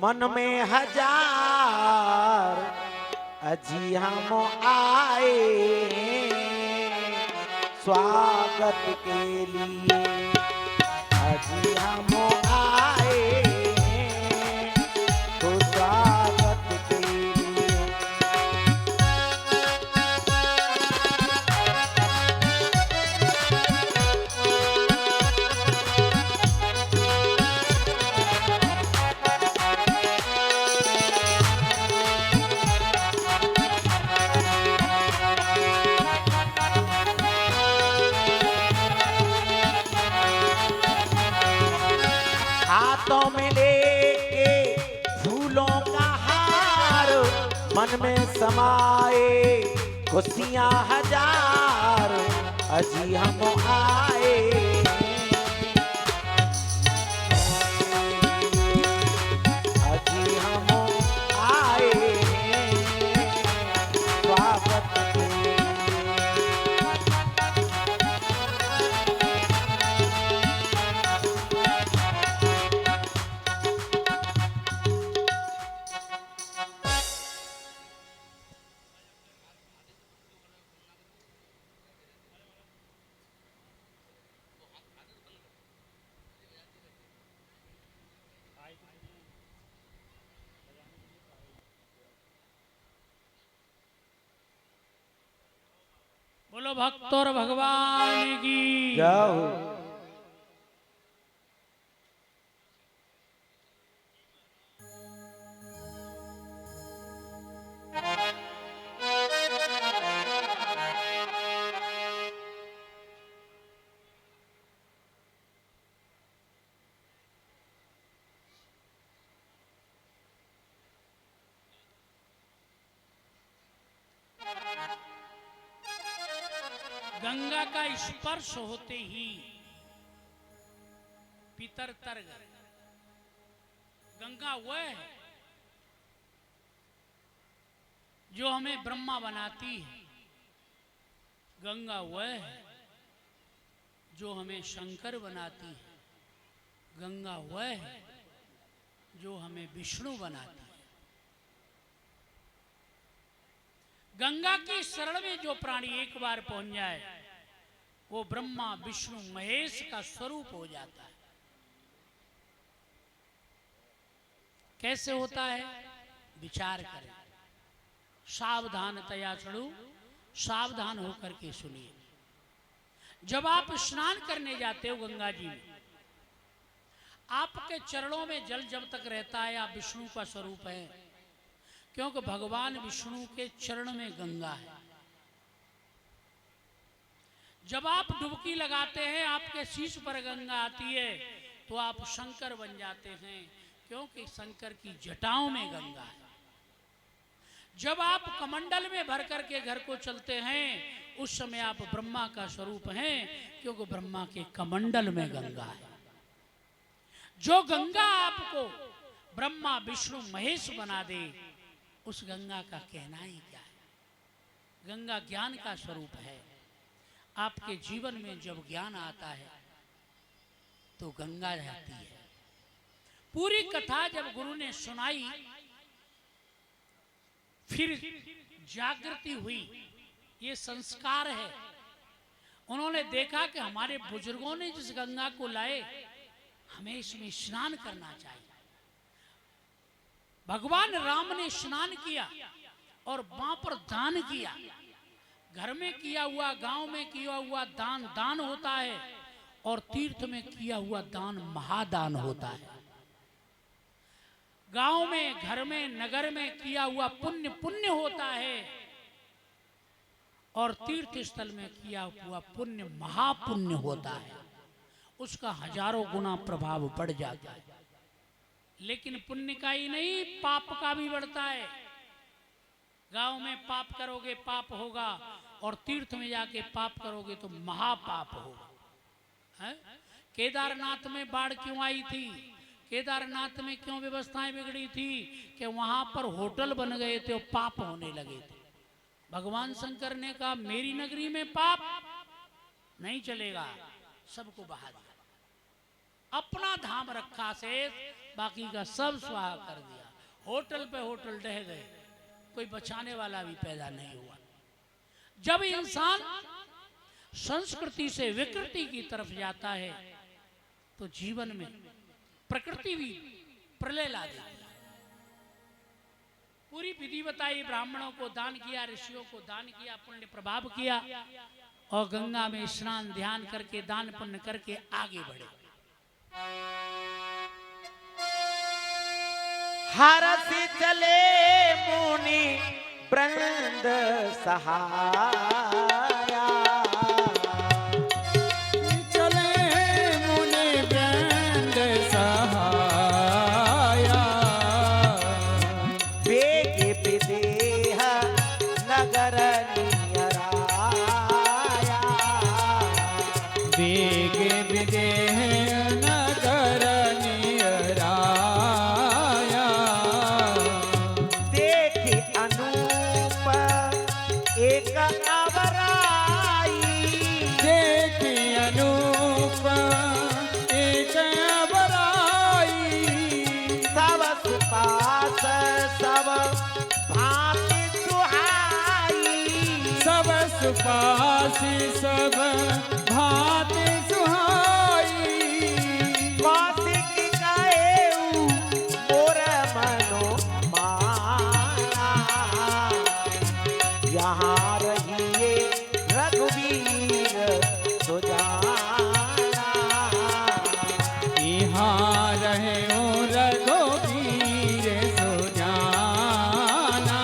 मन में हजार, अजी हम आए स्वागत के लिए, अजी हम आए तो स्वागत के लिए। हाथों में लेके फूलों का हार, मन में समाए खुशियां हजार, अजी हम आए अजी हम आए स्वागत के लिए। बोलो भक्त और भगवान की जाओ। गंगा का स्पर्श होते ही पितर तर गए। गंगा वह है जो हमें ब्रह्मा बनाती है, गंगा वह है जो हमें शंकर बनाती है, गंगा वह है जो हमें विष्णु बनाती है। गंगा की शरण में जो प्राणी एक बार पहुंच जाए वो ब्रह्मा विष्णु महेश का स्वरूप हो जाता है। कैसे होता है? विचार करें, सावधानतया चढ़ू, सावधान होकर के सुनिए। जब आप स्नान करने जाते हो गंगा जी में, आपके चरणों में जल जब तक रहता है आप विष्णु का स्वरूप है, क्योंकि भगवान विष्णु के चरण में गंगा है। जब आप डुबकी लगाते हैं आपके शीश पर गंगा आती है तो आप शंकर बन जाते हैं, क्योंकि शंकर की जटाओं में गंगा है। जब आप कमंडल में भर करके घर को चलते हैं उस समय आप ब्रह्मा का स्वरूप हैं, क्योंकि ब्रह्मा के कमंडल में गंगा है। जो गंगा आपको ब्रह्मा विष्णु महेश बना दे उस गंगा का कहना ही क्या है। गंगा ज्ञान का स्वरूप है। आपके जीवन में जब ज्ञान आता है तो गंगा रहती है। पूरी कथा जब गुरु ने सुनाई फिर जागृति हुई, ये संस्कार है। उन्होंने देखा कि हमारे बुजुर्गों ने जिस गंगा को लाए हमें इसमें स्नान करना चाहिए। भगवान राम ने स्नान किया और वहां पर दान किया। घर में किया हुआ, गांव में किया हुआ दान दान होता है और तीर्थ में किया हुआ दान महादान होता है। गांव में, घर में, नगर में किया हुआ पुण्य पुण्य होता है और तीर्थ स्थल में किया हुआ पुण्य महापुण्य होता है, उसका हजारों गुना प्रभाव बढ़ जाता है। लेकिन पुण्य का ही नहीं, पाप का भी बढ़ता है। गांव में पाप करोगे पाप होगा, और तीर्थ में जाके पाप करोगे तो महापाप होगा। है? केदारनाथ में बाढ़ क्यों आई थी? केदारनाथ में क्यों व्यवस्थाएं बिगड़ी थी? कि वहां पर होटल बन गए थे और पाप होने लगे थे। भगवान शंकर ने कहा मेरी नगरी में पाप नहीं चलेगा, सबको बहा दिया। अपना धाम रखा शेष, बाकी का सब स्वाहा कर दिया। होटल पे होटल ढह गए, कोई बचाने वाला भी पैदा नहीं हुआ। जब इंसान संस्कृति से विकृति की तरफ जाता है तो जीवन में प्रकृति भी प्रलय ला देती है। पूरी विधि बताई, ब्राह्मणों को दान किया, ऋषियों को दान किया, पुण्य प्रभाव किया, और गंगा में स्नान ध्यान करके दान पुण्य करके आगे बढ़े। हरस चले मुनि वृंद सहाया, चले मुनि वृंद सहाया, वेग विदेह नगर नियराया, वेग विदेह नगर नियराया, देखि अनूप एक अवराई, देखि अनूप एक अवराई, सब पास सब भांति सुहाई, सब सुपासी सब भांति सुहाई, कौशिक कहेऊ मोर मनो माया, यहाँ रहिए रघुवीर सुजाना, यहाँ रहे ओ रघुवीर सुजाना,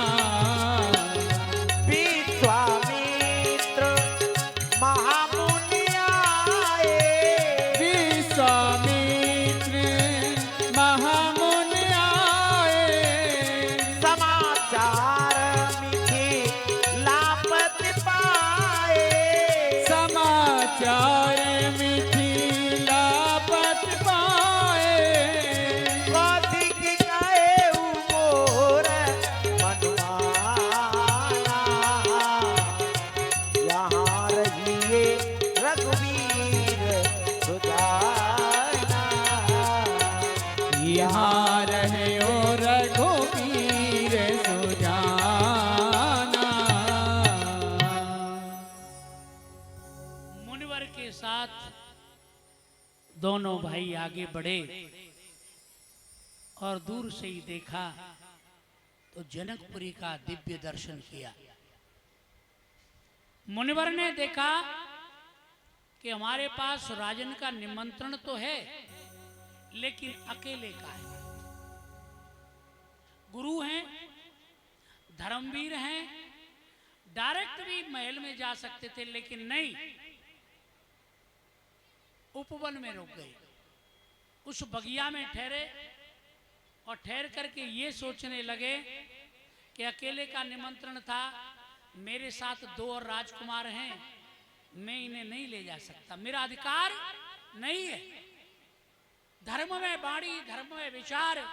विश्वामित्र महामुनि आए, विश्वामित्र महामुनि आए, समाचार मिथिलापति पाए, समाचार मिथिलापति पाए, कौशिक कहेऊ मोर मनमाना, यहाँ रहिए रघुवीर सुजाना, यहाँ रहे ओ रघुवीर सुजाना। मुनिवर के साथ दोनों भाई आगे बढ़े, और दूर से ही देखा तो जनकपुरी का दिव्य दर्शन किया। मुनिवर ने देखा कि हमारे पास राजन का निमंत्रण तो है, लेकिन अकेले का है। गुरु हैं, धर्मवीर हैं, डायरेक्ट भी महल में जा सकते थे, लेकिन नहीं, उपवन में रुक गए। उस बगिया में ठहरे, और ठहर करके ये सोचने लगे कि अकेले का निमंत्रण था, मेरे साथ दो और राजकुमार हैं, मैं इन्हें नहीं ले जा सकता, मेरा अधिकार नहीं है। धर्म में वाणी, धर्म में विचार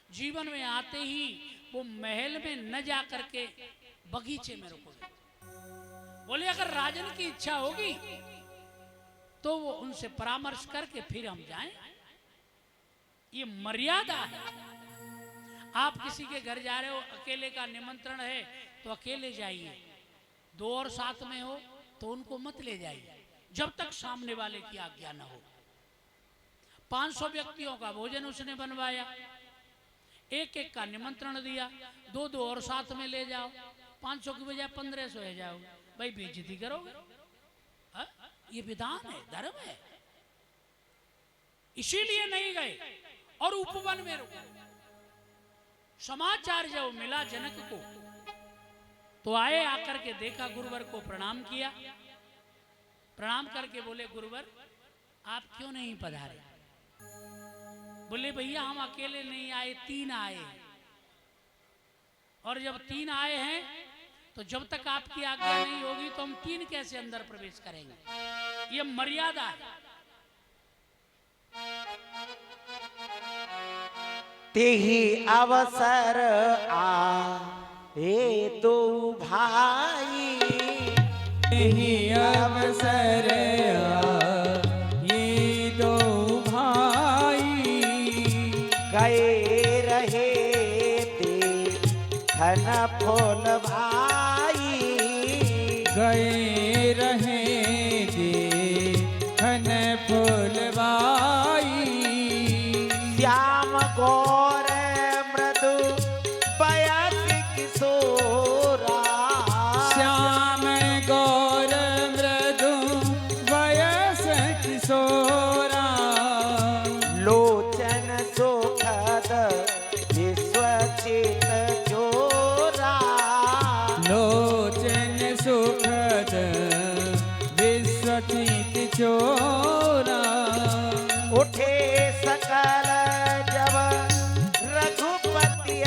जीवन में आते ही वो महल में न जा करके बगीचे में रुक गए। बोले अगर राजन की इच्छा होगी तो वो उनसे परामर्श करके फिर हम जाएं। ये मर्यादा है। आप किसी के घर जा रहे हो, अकेले का निमंत्रण है तो अकेले जाइए, दो और साथ में हो तो उनको मत ले जाइए, जब तक सामने वाले की आज्ञा न हो। 500 व्यक्तियों का भोजन उसने बनवाया, एक एक का निमंत्रण दिया, दो दो और साथ में ले जाओ, 500 की बजाय 1500 ले जाओ। भाई बेइज्जती करोगे? हा? ये विधान है, धर्म है, इसीलिए नहीं गए और उपवन में रुके। समाचार जब मिला जनक को तो आए, आकर के देखा, गुरुवर को प्रणाम किया। प्रणाम करके बोले, गुरुवर आप क्यों नहीं पधारे? बोले, भैया हम अकेले नहीं आए, 3 आए, और जब 3 आए हैं तो जब तक आपकी आज्ञा नहीं होगी तो हम 3 कैसे अंदर प्रवेश करेंगे? ये मर्यादा है। तेही अवसर आए दो भाई, तेही अवसर ये दो भाई, गए रहे देखन फूल भाई, गए रहे देखन फूल भाई, श्याम गौर मृदु बयस किशोरा, श्याम गौर मृदु वयस किशोरा, लोचन सुखद विश्वचित चोरा, लोचन सुखद विश्वचित चोरा, उठे सकल जब रघुपति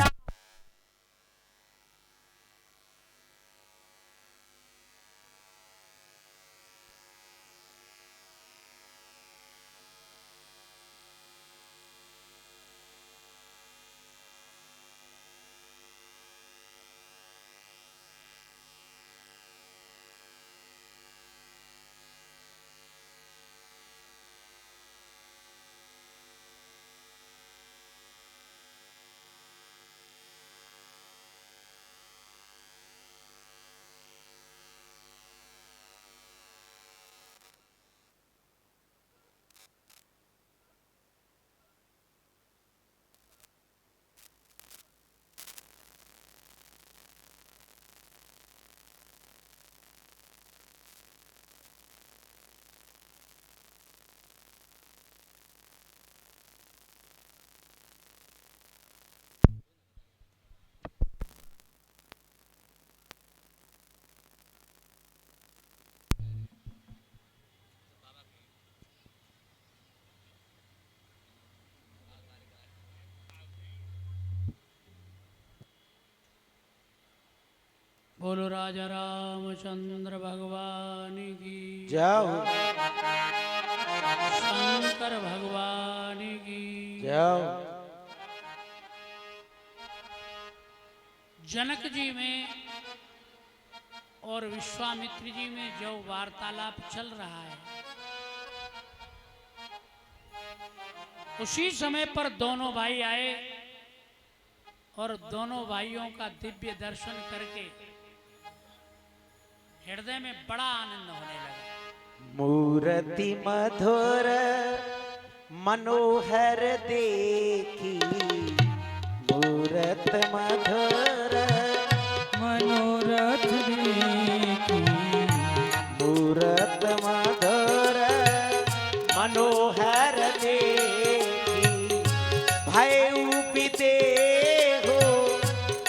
बोलो राजा रामचंद्र भगवान की, जाओ शंकर भगवान की। जाओ। जनक जी में और विश्वामित्र जी में जो वार्तालाप चल रहा है, उसी समय पर दोनों भाई आए और दोनों भाइयों का दिव्य दर्शन करके हृदय में बड़ा आनंद होने लगा। मूर्ति मधुर मनोहर देखी, मूरत मधुर मनोरथ देखी, मूरत मधुर मनोहर देखी, भय बिदे हो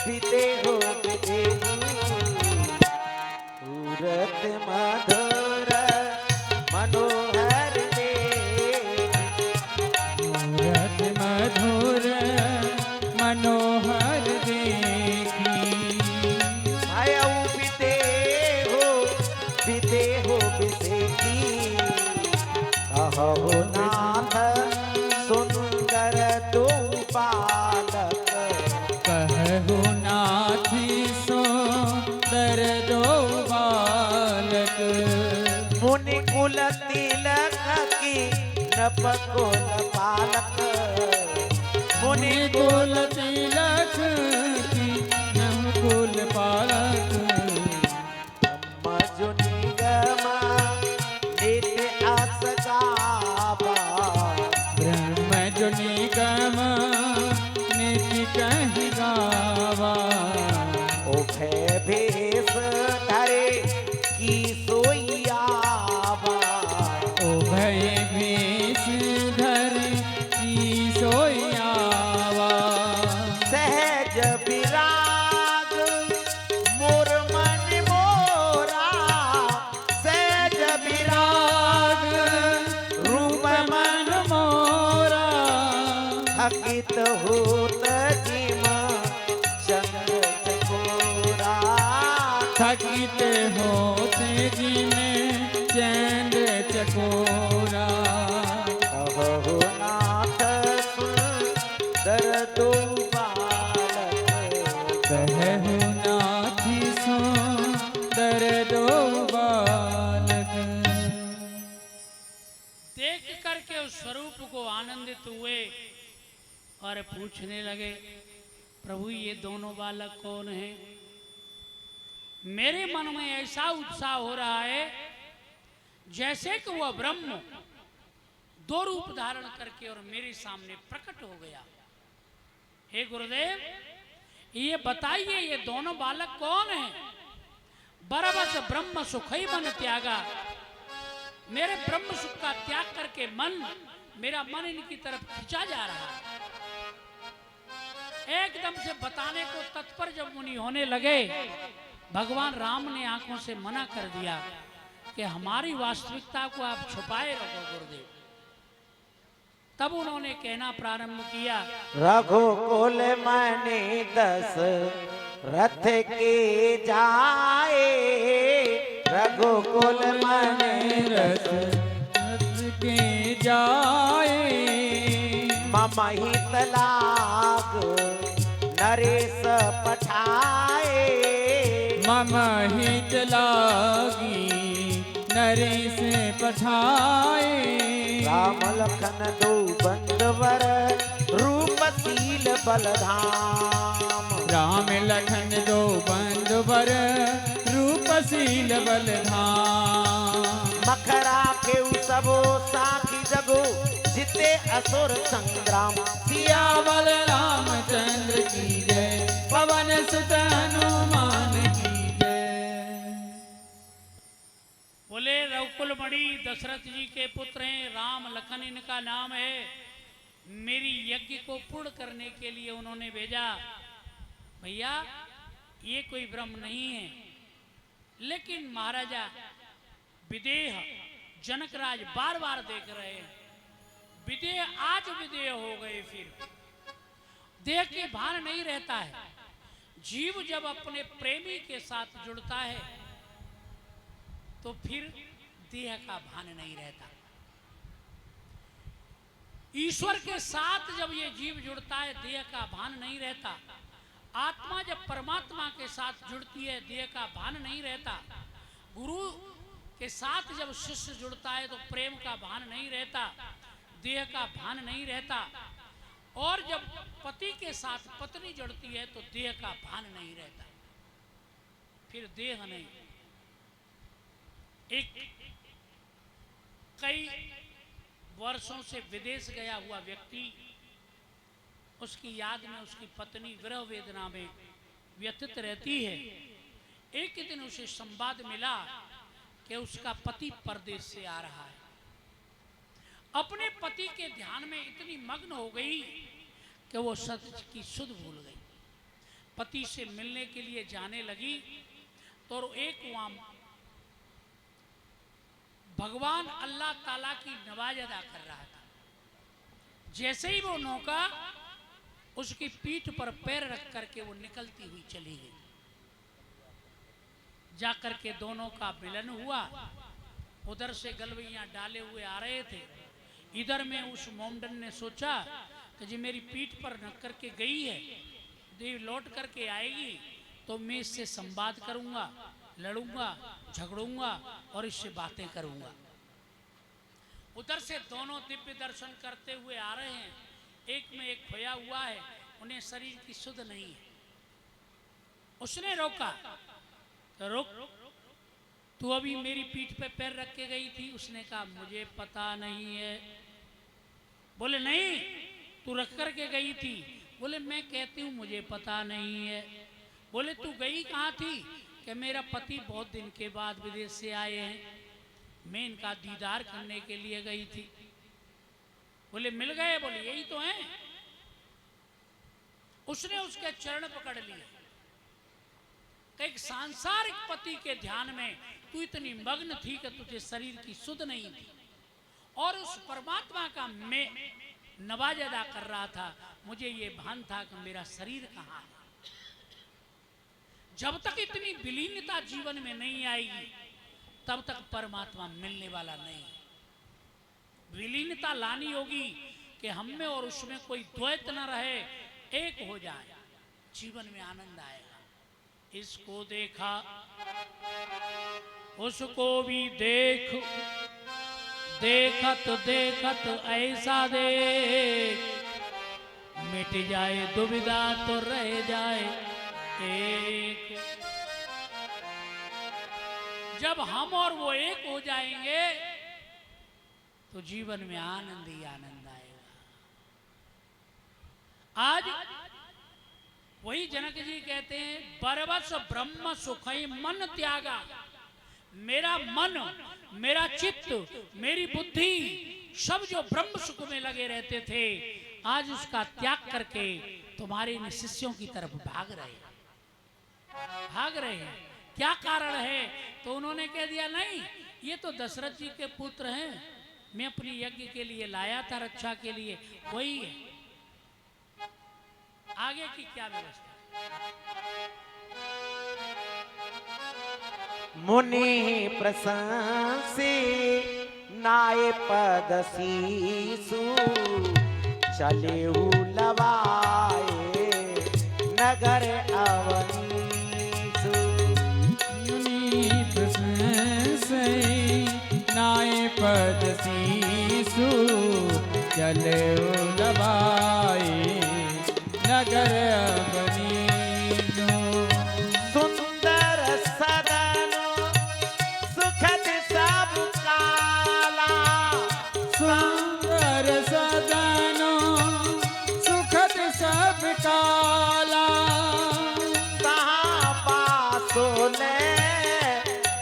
बिदे हो बिदे मूरत मधुर मनोहर देखी, मूरत मधुर मनोहर देखी, भय बिदे हो बिदे हो बिदे की, कहो नाथ सुंदर दो बालक, कहु नाथी सुंदर दो बालक, मुनि कुल तिलक की नपकुल पालक, मुनि कुल तिलक की नकुल पालक, मजुनि गमा नित्य अस गावा, ब्रह्म जो निगम नित्य कहि गावा, ओ भय भेष धरे की सोइयावा, ओ भय भेष धर की सोयावा, सहज विराग मोर थकित होत जिम चंद्र चकोरा। थकित होते जी में चंद्र चकोरा। कहु नाथ सुंदर दो बालक। कहु नाथी सुंदर दो बालक। देख करके उस स्वरूप को आनंदित हुए और पूछने लगे, प्रभु ये दोनों बालक कौन हैं? मेरे मन में ऐसा उत्साह हो रहा है जैसे कि वह ब्रह्म दो रूप धारण करके और मेरे सामने प्रकट हो गया। हे गुरुदेव, ये बताइए ये दोनों बालक कौन हैं? बरबस ब्रह्म सुखई मन त्यागा। मेरे ब्रह्म सुख का त्याग करके मेरा मन इनकी तरफ खिंचा जा रहा है। एकदम से बताने को तत्पर जब मुनि होने लगे, भगवान राम ने आंखों से मना कर दिया कि हमारी वास्तविकता को आप छुपाए रखो गुरुदेव। तब उन्होंने कहना प्रारंभ किया, रघुकुल मने दस रथ के जाए। रघुकुल मने रथ के जाए। ममहित लाग नरेश पठाए। मम हित लागी नरेश पठाए। राम लखन दो बंधुवर रूपशील बलधाम। राम लखन दो बंधुवर रूपशील बलधाम। मखरा के सबो साखी जगो जिते असुर संग्राम। सियावर रामचंद्र की जय। पवन सुत हनुमान की जय। बोले रघुकुल मणि दशरथ जी के पुत्र हैं, राम लखन इनका नाम है। मेरी यज्ञ को पूर्ण करने के लिए उन्होंने भेजा। भैया ये कोई ब्रह्म नहीं है, लेकिन महाराजा विदेह जनकराज बार बार देख रहे हैं। विदेह आज विदेह हो गए, फिर देह के भान नहीं रहता है। जीव जब अपने प्रेमी के साथ जुड़ता है तो फिर देह का भान नहीं रहता। ईश्वर के साथ जब ये जीव जुड़ता है देह का भान नहीं रहता। आत्मा जब परमात्मा के साथ जुड़ती है देह का भान नहीं रहता। गुरु के साथ जब शिष्य जुड़ता है तो प्रेम का भान नहीं रहता, देह का भान नहीं रहता। और जब पति के साथ पत्नी जुड़ती है तो देह का भान नहीं रहता, फिर देह नहीं। एक कई वर्षों से विदेश गया हुआ व्यक्ति, उसकी याद में उसकी पत्नी विरह वेदना में व्यथित रहती है। एक दिन उसे संवाद मिला कि उसका पति परदेश से आ रहा है। अपने पति के ध्यान में इतनी मग्न हो गई कि वो सच की सुध भूल गई। पति से मिलने के लिए जाने लगी तो एक वहां भगवान अल्लाह ताला की नवाज अदा कर रहा था। जैसे ही वो नौका उसकी पीठ पर पैर रख करके वो निकलती हुई चली गई। जाकर के दोनों का मिलन हुआ। उधर से गलवैया डाले हुए आ रहे थे, इधर में उस मोमडन ने सोचा कि जी मेरी पीठ पर रख करके गई है, देव लौट करके आएगी तो मैं इससे संवाद करूंगा, लड़ूंगा, झगड़ूंगा और इससे बातें करूंगा। उधर से दोनों दिव्य दर्शन करते हुए आ रहे हैं। एक में एक खोया हुआ है, उन्हें शरीर की सुध नहीं है। उसने रोका, तो रुक, तू अभी मेरी पीठ पे पैर रख के गई थी। उसने कहा मुझे पता नहीं है। बोले नहीं, तू रख करके गई थी। बोले मैं कहती हूँ मुझे पता नहीं है। बोले तू गई कहाँ थी? कि मेरा पति बहुत दिन के बाद विदेश से आए हैं, मैं इनका दीदार करने के लिए गई थी। बोले मिल गए? बोले यही तो हैं। उसने उसके चरण पकड़ लिए। एक सांसारिक पति के ध्यान में तू इतनी मग्न थी कि तुझे शरीर की सुध नहीं थी, और उस परमात्मा का मैं नवाज अदा कर रहा था, मुझे ये भान था कि मेरा शरीर कहाँ है। जब तक इतनी विलीनता जीवन में नहीं आएगी तब तक परमात्मा मिलने वाला नहीं। विलीनता लानी होगी कि हम में और उसमें कोई द्वैत न रहे, एक हो जाए, जीवन में आनंद आएगा। इसको देखा उसको भी देख, देखत देखत ऐसा देख, मिट जाए दुविधा तो रह जाए एक। जब हम और वो एक हो जाएंगे तो जीवन में आनंद ही आनंद आएगा। आज वही जनक जी कहते हैं, बरबस ब्रह्म सुखई मन त्यागा। मेरा मन, मेरा चित्त, मेरी बुद्धि सब जो ब्रह्म सुख में लगे रहते थे, आज उसका त्याग करके तुम्हारे इन शिष्यों की तरफ भाग रहे हैं। क्या कारण है? तो उन्होंने कह दिया, नहीं ये तो दशरथ जी के पुत्र हैं, मैं अपनी यज्ञ के लिए लाया था, रक्षा के लिए, वही है। आगे की क्या व्यवस्था? मुनि प्रशंसी नाय पद शीसु, चले लवाए नगर अवनीसु। मुनि प्रशंसी नाय पद शीसु, चले लवाए नगर अवनीसु। सुंदर सदन सुखद सब काला, सुंदर सदन सुखद सब काला। तहाँ पासोले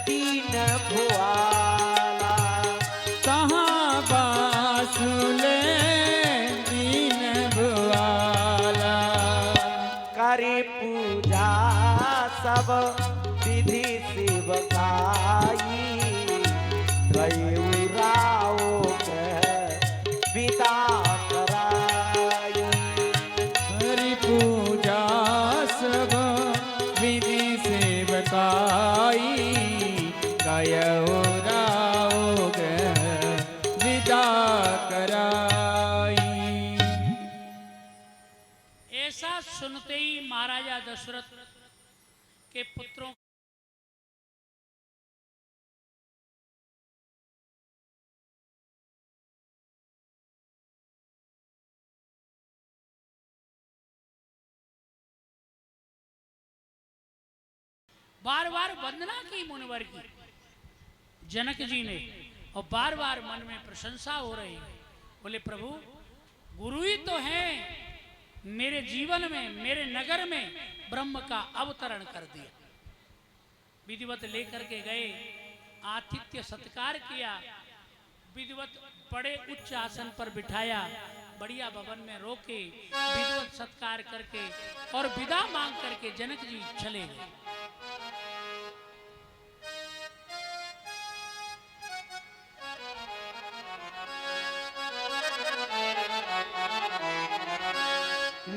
दीन भुआला, कहाँ बासुले दीन भुआला। करी पूजा सब विधि शिवकाई, गए राव विदा कराई। हरि पूजा सब विधि सेवकाई, गयो राव विदा कराई। ऐसा सुनते ही महाराजा दशरथ के पुत्रों बार बार वंदना की मुनिवर की जनक जी ने, और बार बार मन में प्रशंसा हो रही है। बोले, प्रभु गुरु ही तो हैं, मेरे जीवन में, मेरे नगर में ब्रह्म का अवतरण कर दिया। विधिवत लेकर के गए, आतिथ्य सत्कार किया, विधिवत बड़े उच्च आसन पर बिठाया, बढ़िया भवन में रोके, विधिवत सत्कार करके और विदा मांग करके जनक जी चले गए।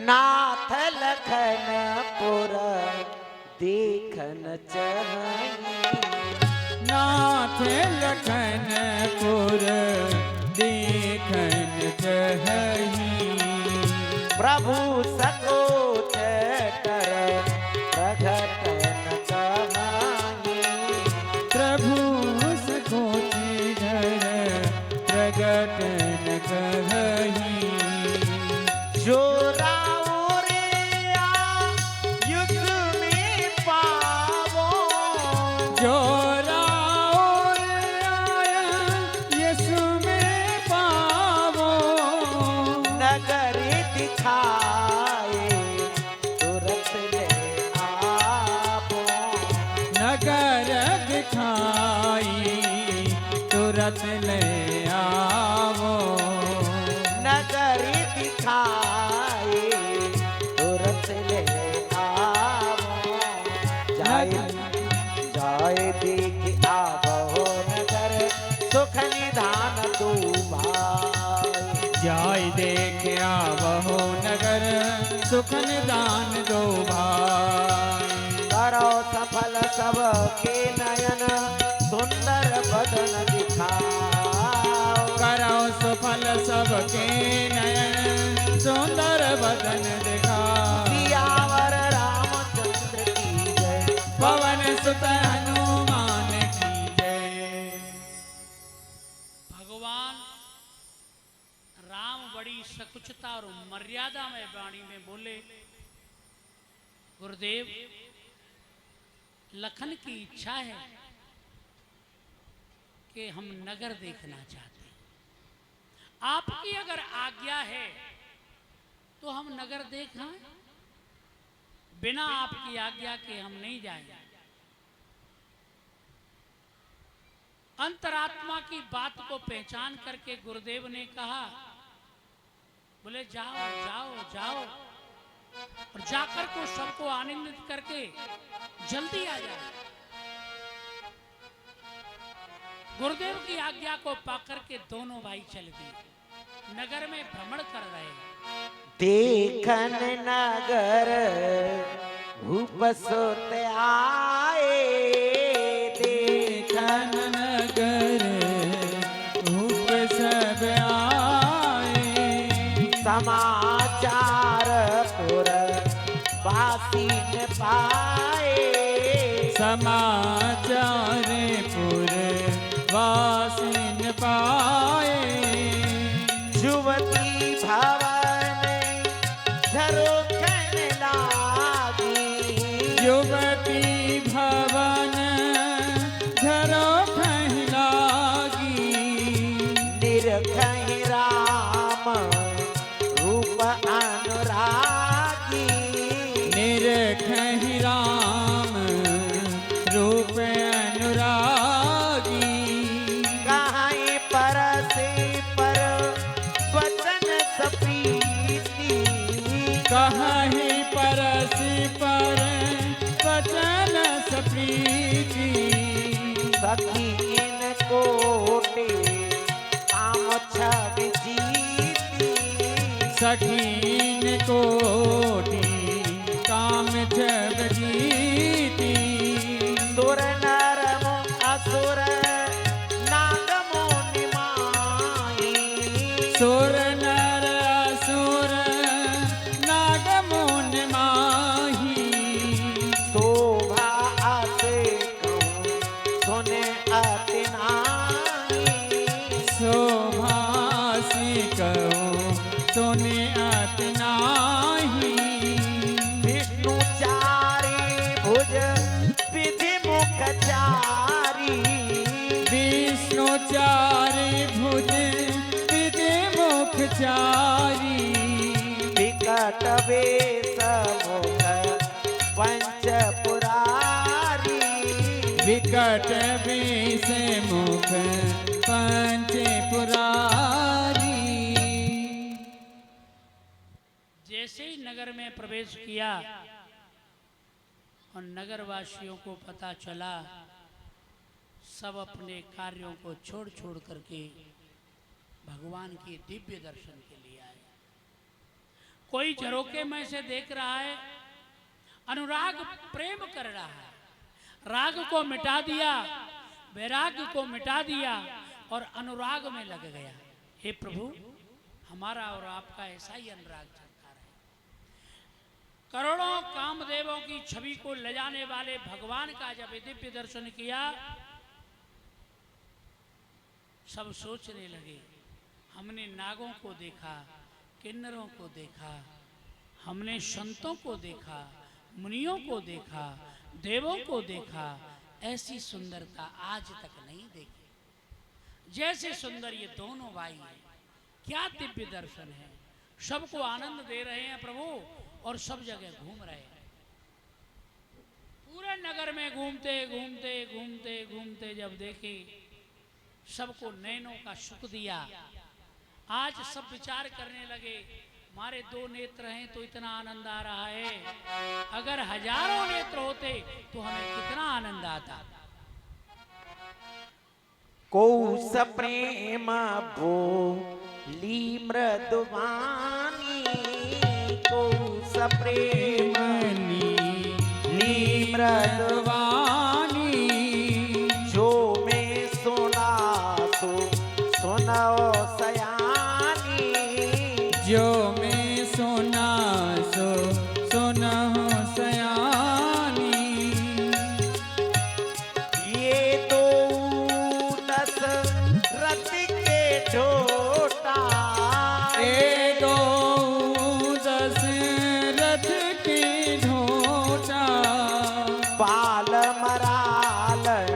नाथ लखनपुर देखन चाहिए, नाथ लखनपुर देखन चही। प्रभु सकोच कर प्रगटन कहानी, प्रभु सकोच धर प्रगटन कही। जो राउरिया युग में पावो, जो राउर आया यीशु में पावो। नगर दिखाए तुरंत ले आवो, नगर दिखाई तुरंत ले आवो। नगर जाय देख आवहो नगर सुख निदान दो भाई। करो सफल सबके नयन सुंदर बदन दिखाओ। करो सफल सबके नयन सुंदर बदन दिखाओ। सियावर रामचंद्र की जय। पवन सुत हनुमान की जय। भगवान राम बड़ी सकुचता और मर्यादा में वाणी में बोले, गुरुदेव लखन की इच्छा है कि हम नगर देखना चाहते हैं। आपकी अगर आज्ञा है तो हम नगर देख आए, बिना आपकी आज्ञा के हम नहीं जाएंगे। अंतरात्मा की बात को पहचान करके गुरुदेव ने कहा, बोले जाओ जाओ जाओ और जाकर को सबको आनंदित करके जल्दी आ जाए। गुरुदेव की आज्ञा को पाकर के दोनों भाई चल दिए, नगर में भ्रमण कर रहे हैं। देखन नगर भूप सुत आए। देखन नगर भूप सब आए। समाचार पुर वासी ने पाए। समाचार पुर वासिन पाए। युवती भवन झरोखन लागी। युवती भवन झरोखन लागी। निरखहि राम रूप अनुरागी। निरखहि राम रूप अनुरागी। कहीं परसे पर वचन सप्रीति। कहीं परसि पर वचन सप्रीति। सखी इन कोटे काम छवि जीती। सखीन कोटि काम जब जीती। सुर नर असुर नाग मुनि माही। सुर नर असुर नाग मुनि माही। शोभा आसे कहूँ सुने अति नाही। शोभासी कहो सुने अति नाही। विष्णु चारि भुज विधि मुख चारी। विष्णु चारि भुज विधि मुख चारी। विकट वेश मुख पंच पुरारी। विकट वेश मुख पंच पुरारी। जैसे ही नगर में प्रवेश किया और नगरवासियों को पता चला, सब अपने कार्यों को छोड़ छोड़ करके भगवान के दिव्य दर्शन के लिए आए। कोई झरोके में से देख रहा है, अनुराग प्रेम कर रहा है, राग को मिटा दिया, वैराग को मिटा दिया और अनुराग में लग गया। हे प्रभु, हमारा और आपका ऐसा ही अनुराग चलता रहे। करोड़ों कामदेवों की छवि को ले जाने वाले भगवान का जब दिव्य दर्शन किया, सब सोचने लगे, हमने नागों को देखा, किन्नरों को देखा, हमने संतों को देखा, मुनियों को देखा, देवों को देखा, ऐसी सुंदरता आज तक नहीं देखी जैसे सुंदर ये दोनों भाई हैं। क्या दिव्य दर्शन है, सबको आनंद दे रहे हैं प्रभु और सब जगह घूम रहे हैं। पूरे नगर में घूमते घूमते घूमते घूमते जब देखे, सबको नैनों का सुख दिया। आज सब विचार करने लगे, हमारे दो नेत्र हैं तो इतना आनंद आ रहा है, अगर हजारों नेत्र होते तो हमें कितना आनंद आता। को प्रेम भो ली मृदुवानी को सप्रेम ली मृदुवानी जो मैं सुना सो सुनाओ सयानी जो मैं सुना सो सुनाओ सयानी ये तो दशरथ के ढोटा दो दशरथ की ढोटा बाल मरालन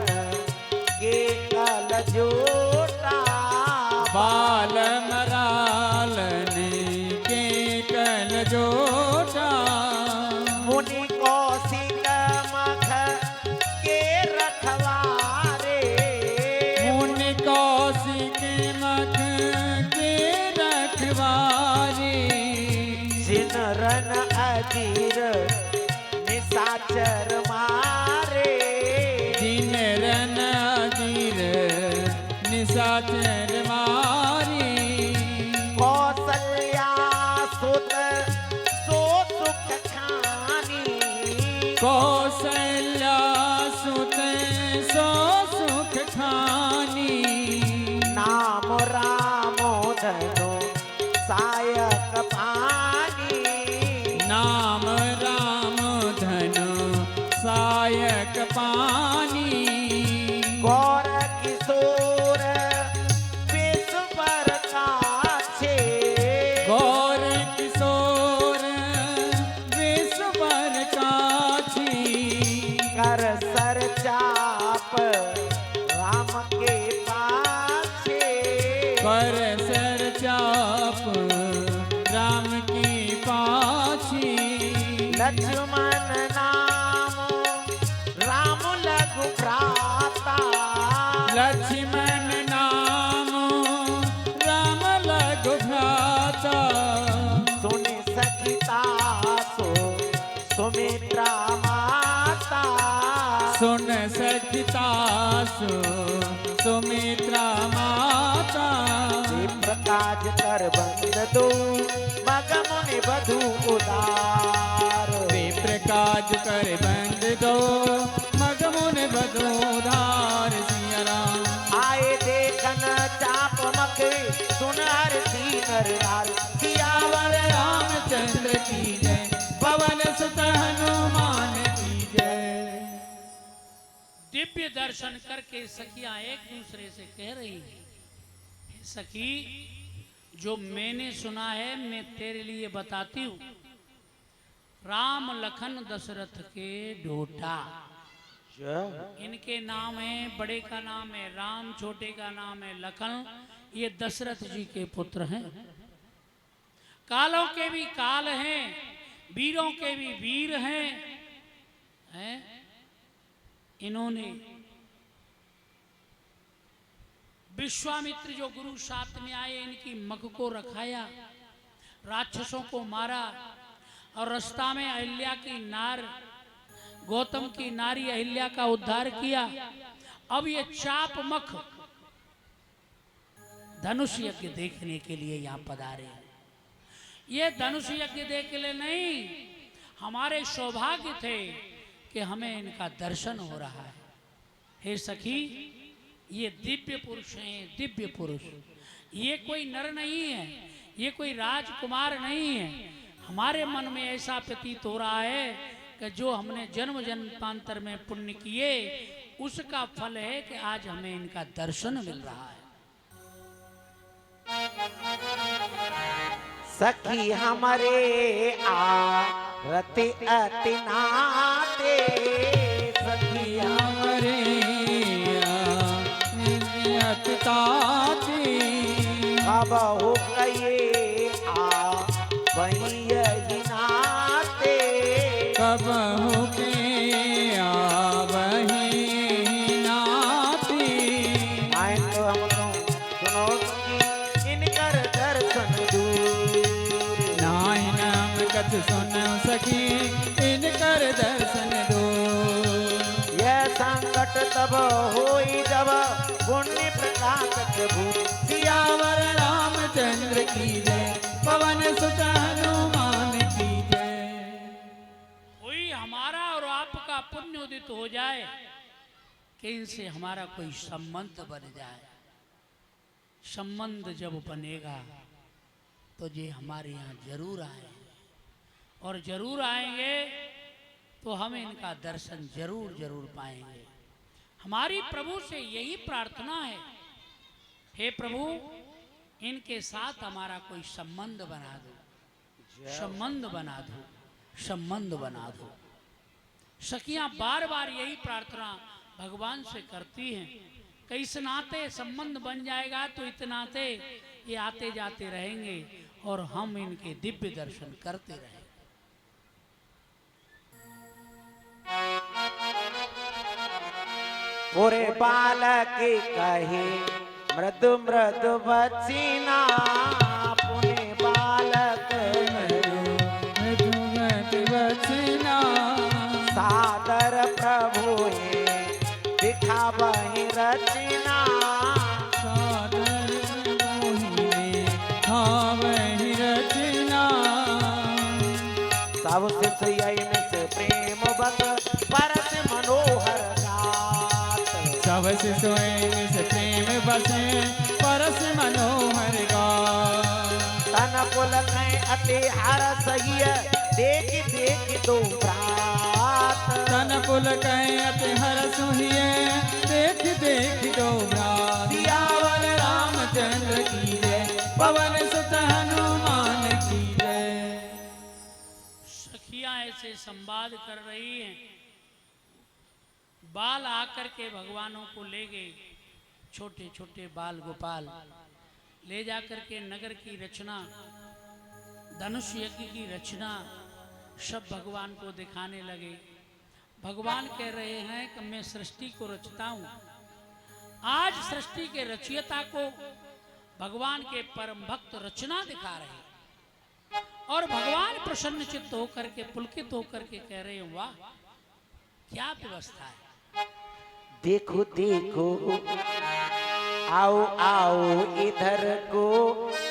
के कल जोटा बाल मरालन के कल जोटा मुनि कौशिक मख के रखवारे मुनि कौशिक मख के रखवारे जिन रन अधीर निशाचर मारे जिन रन अधीर निशाचर मारी कौशल्या सुत सो सुख खानी कौशल्या सुत सो सुख खानी नाम रामो धनो सायक पानी नाम राम धन सायक पानी गौर किशोर विश्वर काछे गौर किशोर विश्वर काछी कर सर चाप राम के पाछे कर सर चाप राम की पाछी लक्ष्मण नाम राम लघु भ्राता लक्ष्मण नाम राम लघु भ्राता सुनि सखिता सो सुमित्रा माता सुन सखिता सुमित्रा माता प्रकाश कर बंद दो मग मुनि बधु उदार प्रकाश कर बंद दो मग मुनि बधोदार सिया राम आए देखन चाप मख सुन हर सीनर लाल सियावर रामचंद्र की जय पवन सुत हनुमान की जय। दिव्य दर्शन करके सखियां एक दूसरे से कह रही है, सखी जो मैंने सुना है मैं तेरे लिए बताती हूँ। राम लखन दशरथ के ढोटा इनके नाम है, बड़े का नाम है राम, छोटे का नाम है लखन। ये दशरथ जी के पुत्र हैं। कालों के भी काल हैं, वीरों के भी वीर हैं। इन्होंने विश्वामित्र जो गुरु साथ में आए इनकी मग को रखाया, राक्षसों को मारा और रास्ता में अहिल्या की नार गौतम की नारी अहिल्या का उद्धार किया। अब ये चाप मख धनुष यज्ञ देखने के लिए यहाँ पधारे। ये धनुष यज्ञ देखने नहीं, हमारे सौभाग्य थे कि हमें इनका दर्शन हो रहा है। हे सखी, ये दिव्य पुरुष हैं, दिव्य पुरुष। ये कोई नर नहीं है, ये कोई राजकुमार नहीं है। हमारे मन में ऐसा प्रतीत हो रहा है कि जो हमने जन्म जन्मांतर में पुण्य किए उसका फल है कि आज हमें इनका दर्शन मिल रहा है। सखी हमारे आरती अति नाते सखी हमारे ताती अब हो गए वही नाते कब हो के वही नाती आए तो हम लोग सुनो सखी इनकर दर्शन दूर नाई नाम कथ सुन सकी इनकर दर्शन दो। यह संकट तब होई जब पुण्य प्रकाशक भूत सियावर रामचंद्र उदित हो जाए कि इनसे हमारा कोई संबंध बन जाए। संबंध जब बनेगा तो ये हमारे यहाँ जरूर आए, और जरूर आएंगे तो हम इनका दर्शन जरूर जरूर पाएंगे। हमारी प्रभु से यही प्रार्थना है, हे प्रभु इनके साथ हमारा कोई संबंध बना दो, संबंध बना दो, संबंध बना दो। सखियां बार बार यही प्रार्थना भगवान से करती हैं कि इस नाते संबंध बन जाएगा तो इतनाते ये आते जाते रहेंगे और हम इनके दिव्य दर्शन करते रहेंगे। पूरे बालक कहे मृदु मृदु बचीना, पुणे बालक मृदु मृदु बचना, सादर प्रभु हे दिखावहि रचना। सादर मोहिनी भावहि रचना, सब सिसयन से प्रेम बस परस मनोहर गात। सब स्वयं से प्रेम बसे परस मनोहर गा। तन पुल अति हर सहिय देख देख दो प्रात। तन पुल अति हर सुहिए देख देख दो भ्रात। सियावर रामचंद्र की जय, पवन सुत हनुमान की जय। सखियां ऐसे संवाद कर रही हैं। बाल आकर के भगवानों को ले गए, छोटे छोटे बाल गोपाल ले जाकर के नगर की रचना, धनुष यज्ञ की रचना सब भगवान को दिखाने लगे। भगवान कह रहे हैं कि मैं सृष्टि को रचता हूं। आज सृष्टि के रचयिता को भगवान के परम भक्त रचना दिखा रहे हैं, और भगवान प्रसन्न चित्त होकर के पुलकित होकर के कह रहे हैं, वाह क्या व्यवस्था है। देखो देखो आओ आओ इधर को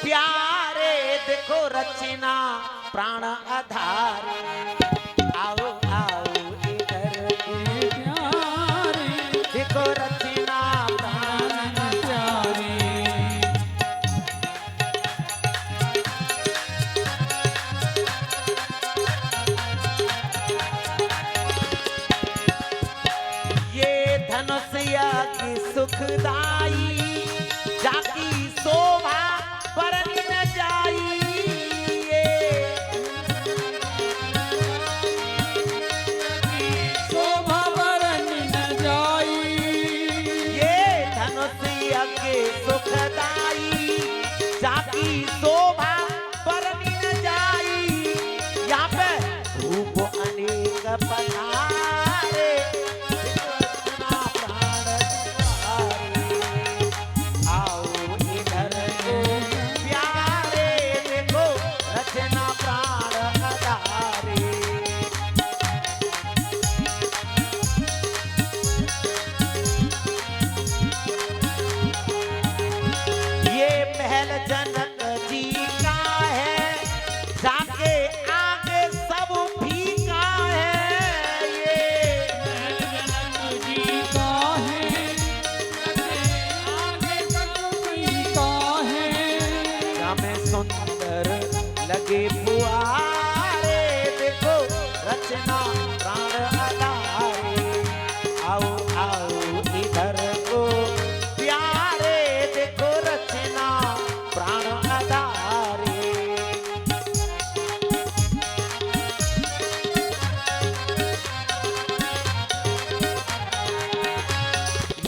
प्यारे, देखो रचना प्राण आधार। आओ आओ इधर को प्यारे, देखो रचना प्राण प्यारे। ये धनुषया की सुखदाई, जाकी शोभा बरनी न जाई। शोभा बरनी न जाई। ये धनुषया के सुखदाई, जाकी शोभा बरनी न जाई। यहाँ पे रूप अनेक पधारे, रचना प्राण तुम्हारे। आओ इधर को प्यारे, देखो रचना प्राण आधारे। ये महल जनक जी का है, जाके आगे सब फीका है। ये जनक जी का है, आगे कभी का है। में सुंदर लगे फुआरे, देखो रचना प्राण आधारे। आओ आओ इधर को प्यारे, देखो रचना प्राण आधारे।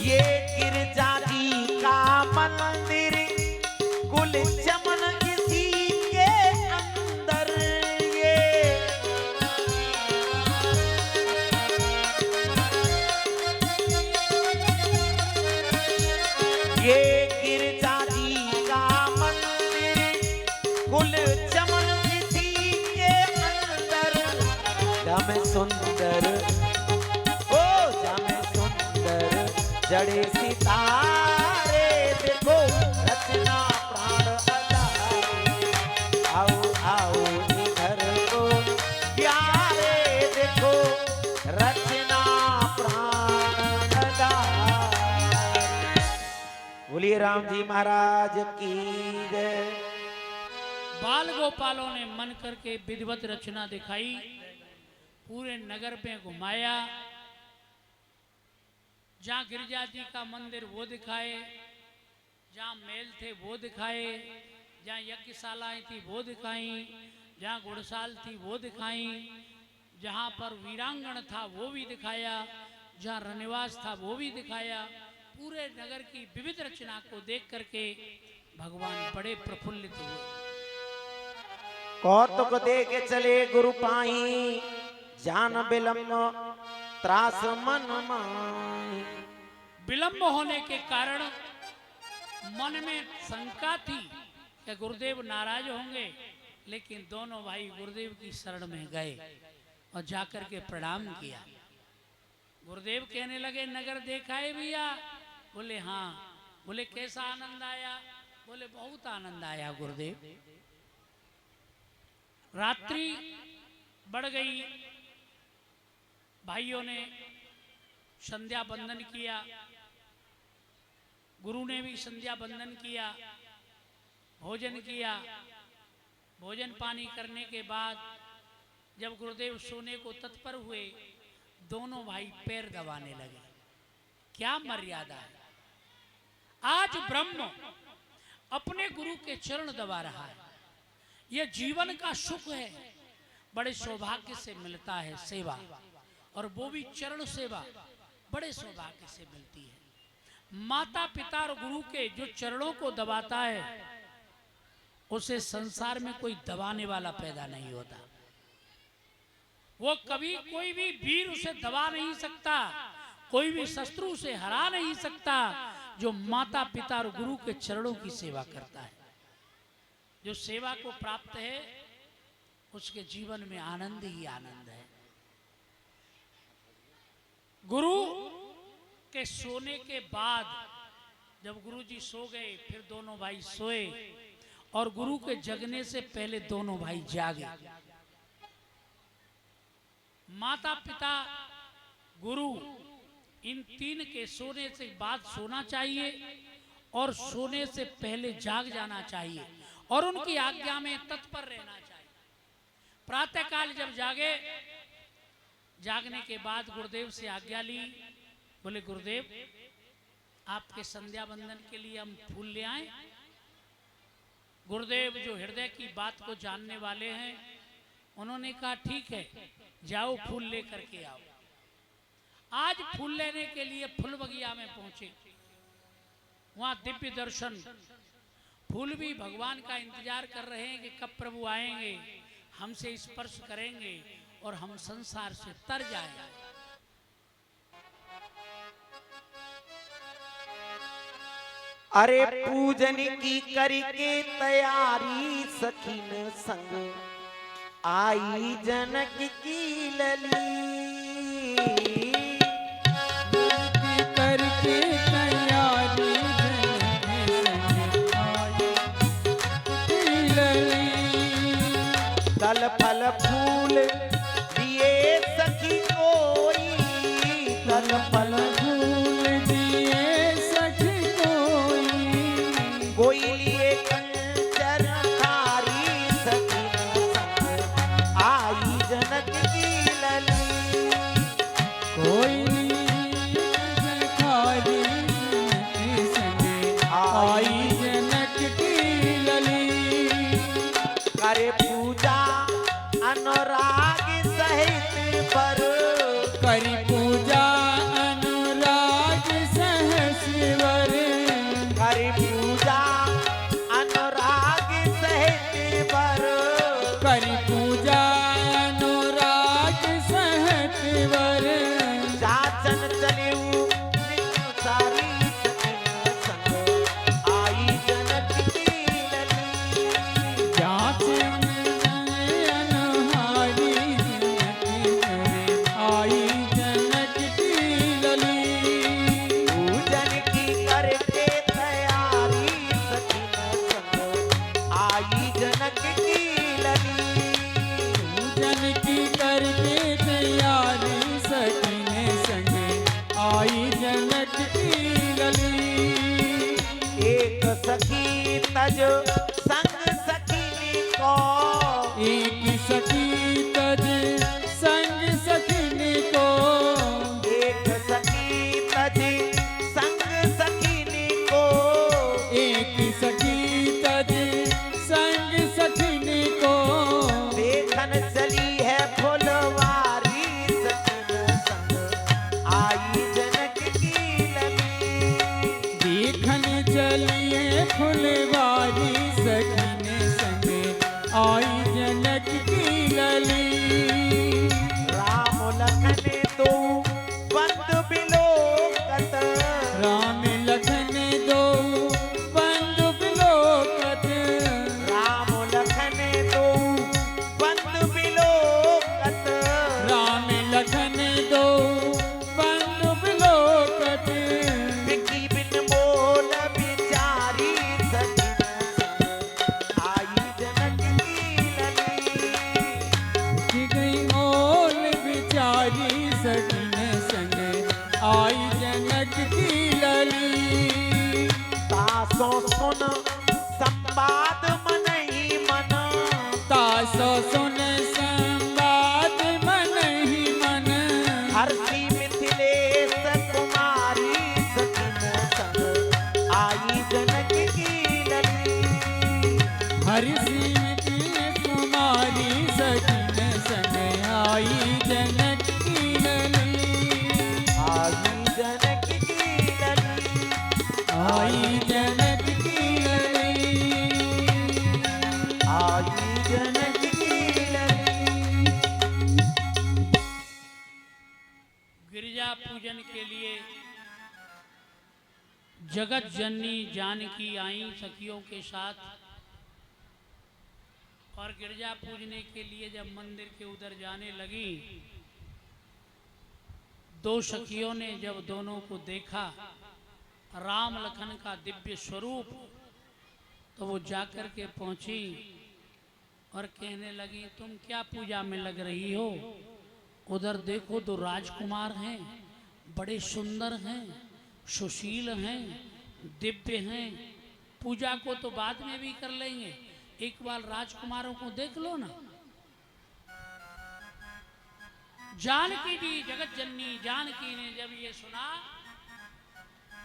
ये गिरजा जी का मंदिर, कुल चमन इसी के अंदर। ये गिरजा जी का मंदिर, कुल चमन इसी के अंदर। जम सुंदर ओ जम सुंदर जड़े सितारे, देखो रचना प्राण आधारे। आओ आओ इधर को प्यारे, देखो रचना बोलिए राम जी महाराज की जय। बाल गोपालों ने मन करके विधिवत रचना दिखाई, पूरे नगर में घुमाया, जहां गिरिजा जी का मंदिर वो दिखाए, जहां मेल थे वो दिखाए, जहां यज्ञशालाएं थी वो दिखाई, जहां घुड़साल थी वो दिखाई, जहां पर वीरांगण था वो भी दिखाया, जहां रनिवास था वो भी दिखाया। पूरे नगर की विविध रचना को देख करके भगवान बड़े प्रफुल्लित हुए। कौतुक दे के चले गुरु पाई, जान विलम्ब त्रास मन माई। विलंब होने के कारण मन में शंका थी कि गुरुदेव नाराज होंगे, लेकिन दोनों भाई गुरुदेव की शरण में गए और जाकर के प्रणाम किया। गुरुदेव कहने लगे नगर देखा है भैया? बोले हाँ। बोले कैसा आनंद आया? बोले बहुत आनंद आया गुरुदेव। रात्रि बढ़ गई, भाइयों ने संध्या बंदन किया, गुरु ने भी संध्या बंदन किया, भोजन किया। भोजन पानी करने के बाद जब गुरुदेव सोने को तत्पर हुए, दोनों भाई पैर दबाने लगे। क्या मर्यादा है! आज ब्रह्म अपने गुरु के चरण दबा रहा है। यह जीवन का सुख है, बड़े सौभाग्य से मिलता है सेवा, और वो भी चरण सेवा बड़े सौभाग्य से मिलती है। माता पिता और गुरु के जो चरणों को दबाता है, उसे संसार में कोई दबाने वाला पैदा नहीं होता। वो कभी कोई भी वीर उसे दबा नहीं सकता, कोई भी शत्रु उसे हरा नहीं सकता, जो माता पिता और गुरु के चरणों की सेवा करता है। जो सेवा को प्राप्त है, उसके जीवन में आनंद ही आनंद है। गुरु के सोने के बाद जब गुरु जी सो गए, फिर दोनों भाई सोए, और गुरु के जगने से पहले दोनों भाई जागे। माता पिता गुरु इन तीन के सोने से बाद सोना चाहिए और सोने से पहले जाग जाना चाहिए, और उनकी आज्ञा में तत्पर रहना चाहिए। प्रातःकाल जब जागे, जागने के बाद गुरुदेव से आज्ञा ली। बोले गुरुदेव, आपके संध्या बंदन के लिए हम फूल ले आए। गुरुदेव जो हृदय की बात को जानने वाले हैं, उन्होंने कहा ठीक है, जाओ फूल लेकर के आओ। आज फूल लेने के लिए फूल बगिया में पहुंचे। वहां दिव्य दर्शन, फूल भी भगवान का इंतजार कर रहे हैं कि कब प्रभु आएंगे, हमसे स्पर्श करेंगे और हम संसार से तर जाएंगे। अरे पूजन की करके तैयारी, सखीन संग आई जनक की लली। करके तैयारी, दल फल फूल दिए सखी कोई, दल फल फूल दिए सखी कोई लिए कंचन थारी, सखी संग आई जनक की लली। कोई भिखारी संग आई जनक की लली। करे पूजा अनुराग सहित पर, करी पूजा अनुराग सहस्वर। करे पूजा अनुराग सहित पर, करी पूजा अनुराग सहस्वर। जाचन चलिऊ सारी, सखी संग आई जनक की लली। जाचन तज संग सखी को, एक सखी तज संग सखी को, एक सखी तज संग सखी को, एक सखी तज संग सखी को, देखन चली है फुलवारी सखी संग आई जनक की लली। देखन चलिए फुलवारी सखी संग आई जनक की लली। राम लखन दो बंद बिलोकत, राम लखन दो बंधु बिलोकत, राम लखन दो बंद बिलोकत, राम लखन दो बंधु बिलोकत, बिकी बिन मोल बिचारी सखी आई जनक की लली। कि गई मोल बिचारी सखी संग आई जनक की लली। तासो सुन संवाद मन ही मन, तासो सुन संवाद मन ही मन, हर्षी मिथिलेश कुमारी सखी संग आई जनक की लली। हर्षी मिथिलेश कुमारी सखी संग आई जनक की लली। आई जनक की लली, आई जनक की लली, आई जनक की लली। गिरिजा पूजन के लिए जगत जननी जानकी आई सखियों के साथ, और गिरजा पूजने के लिए जब मंदिर के उधर जाने लगी, दो सखियों ने जब दोनों को देखा राम लखन का दिव्य स्वरूप, तो वो जाकर के पहुंची और कहने लगी तुम क्या पूजा में लग रही हो? उधर देखो दो राजकुमार हैं, बड़े सुंदर हैं, सुशील हैं, दिव्य हैं। पूजा को तो बाद में भी कर लेंगे, एक बार राजकुमारों को देख लो ना। जानकी जी जगत जननी जानकी ने जब ये सुना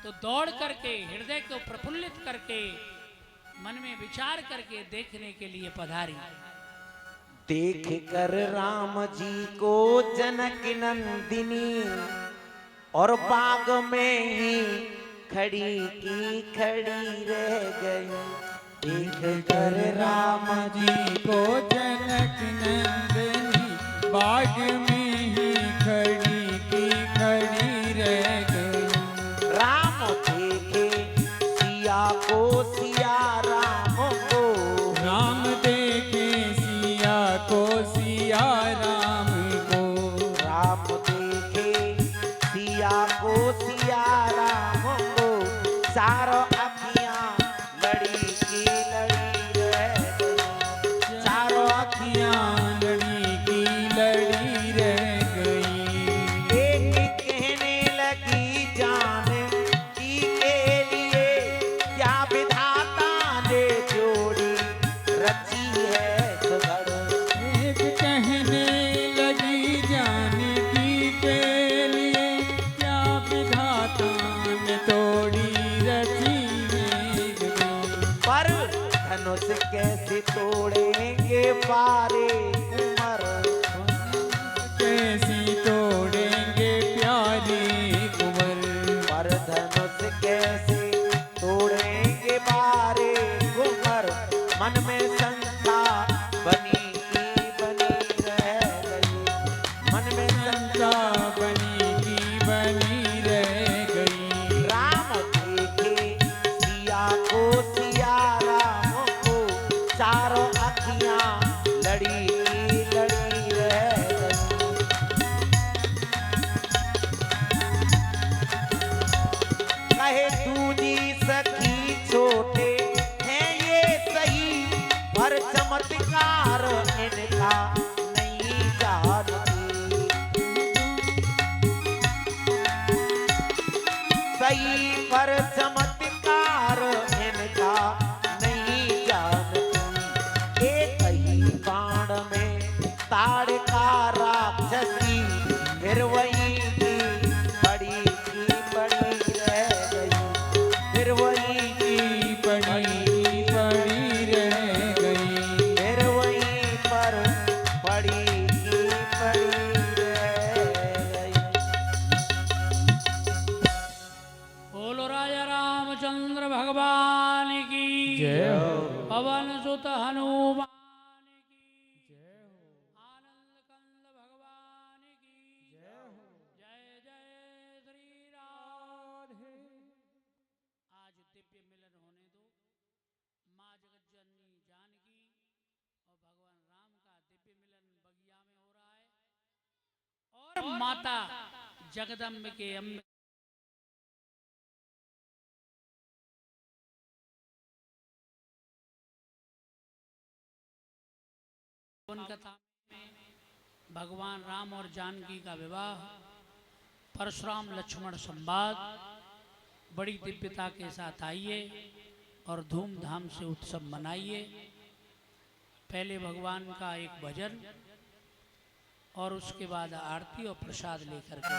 तो दौड़ करके हृदय को प्रफुल्लित करके मन में विचार करके देखने के लिए पधारी। देख कर राम जी को जनक नंदिनी और बाग में ही खड़ी की खड़ी रह गई। देख कर राम जी को जनक नंदिनी बाग में ही खड़ी की खड़ी रह गई। राम देखे सिया को सिया राम को, राम देखे सिया को सिया राम को, राम देखे सिया को सिया राम को, चारों अखियां लड़ी की लड़ी रह गई। चारों अखियां लड़ी की लड़ी रह गई। एक कहने लगी जान की के लिए, क्या विधाता ने जोड़ी रची है सुधर। एक कहने लगी जानकी के लिए, क्या विधाता ने तोड़ी रची है गई। पर धनुष कैसे तोड़ेंगे पारे कुंवर, कैसी तोड़ेंगे प्यारे कुंवर। पर धनुष कैसे तोड़ेंगे पारे कुंवर। मन में शंका बनी की बनी रह गई, मन में शंका शंका बनी की बनी रह गई। राम देखे सिया को सिया राम को, चारों अखियां लड़ी और माता जगदम्ब के अम्ब कथा में भगवान राम और जानकी का विवाह, परशुराम लक्ष्मण संवाद बड़ी दिव्यता के साथ आइए और धूमधाम से उत्सव मनाइए। पहले भगवान का एक भजन और उसके बाद आरती और प्रसाद लेकर के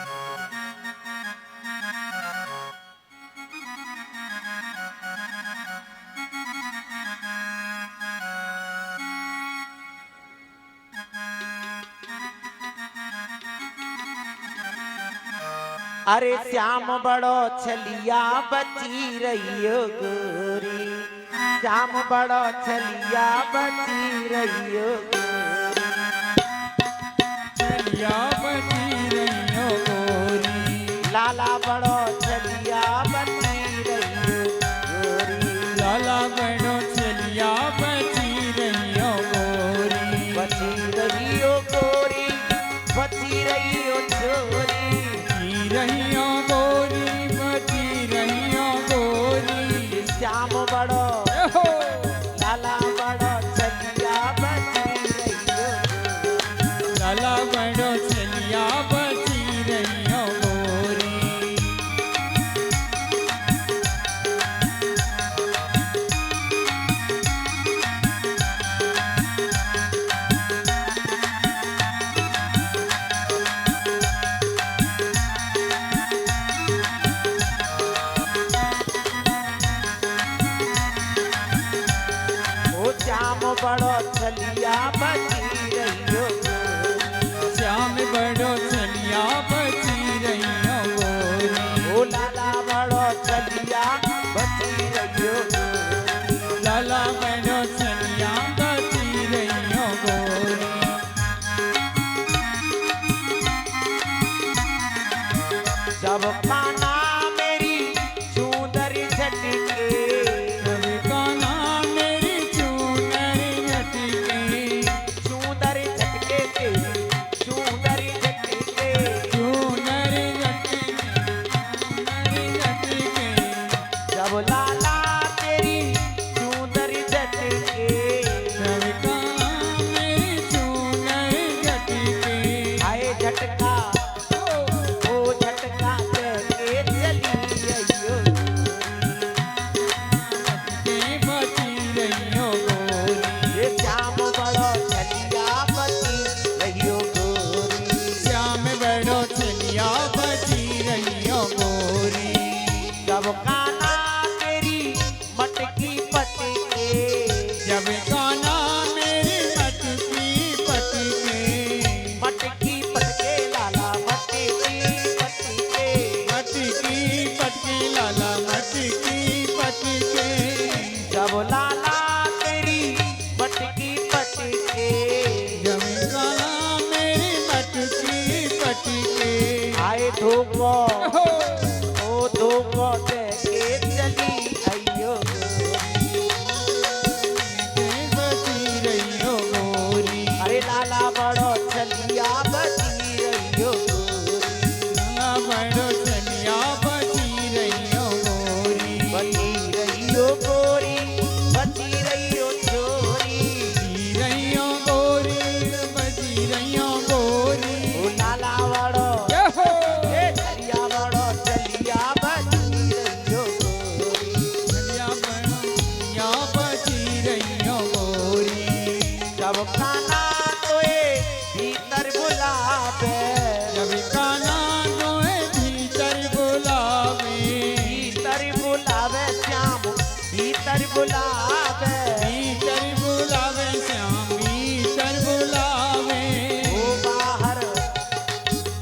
अरे श्याम बड़ो छलिया बची रहियो गोरी, श्याम बड़ो छलिया बची रहियो छलिया बची रहियो गोरी, लाला बड़ो छलिया बची रहियो गोरी, लाला बड़ो छलिया बची रहियो गोरी, बची रहियो गोरी, बची रहियो छोरी, रहियो गोरी, बची रहियो गोरी, श्याम बड़ो लाला बड़ो छलिया बची रहियो, लाला बड़ो छलिया बची रहियो गोरी। श्याम बड़ो छलिया बची रहियो, श्याम बड़ो छलिया बची रहियो गोरी, ओ लाला बड़ो छलिया बची रहियो, लाला बड़ो छलिया बची रहियो गोरी। जब खाना मेरी चूंदर झटके, जब काना मेरी चूनर झटके, चूंदर झटके तेरी चूंदर झटके, चूनर झटके, चूनर झटके, जब लाला तेरी चूंदर झटके, जब काना मेरी चूनर झटके, आए झटका ओ झटका के चली अइयो, के बची रहियो गोरी, ये श्याम बड़ो छलिया बची रहियो गोरी, श्याम बड़ो छलिया बची रहियो गोरी, जब काना तेरी मटकी पटके, जब काना मेरी मटकी पटके, मटकी पटके लाला मटकी पटके, मटकी पटके लाला मटकी पटके, जब लाला तेरी मटकी पटके, जब काना मेरी मटकी पटके, आए धोको ओ धोको दे के चली अइयो गोरी, के बची रहियो गोरी, अरे लाला बड़ो छलिया बची रहियो गोरी, लाला बड़ो छलिया बची रहियो गोरी, बची रहियो गोरी, बची रहियो छोरी, बची रहियो गोरी, बची रहियो गोरी, ओ लाला बड़ो ए छलिया बड़ो छलिया बची रहियो गोरी, छलिया बड़ो छलिया बची रहियो गोरी, जब खाना तोए भीतर बुलावे, जब काना दोए भीतर बुलावे, भीतर बुलावे श्याम भीतर बुलावे, भीतर बुलावे श्याम भीतर बुलावे, ओ बाहर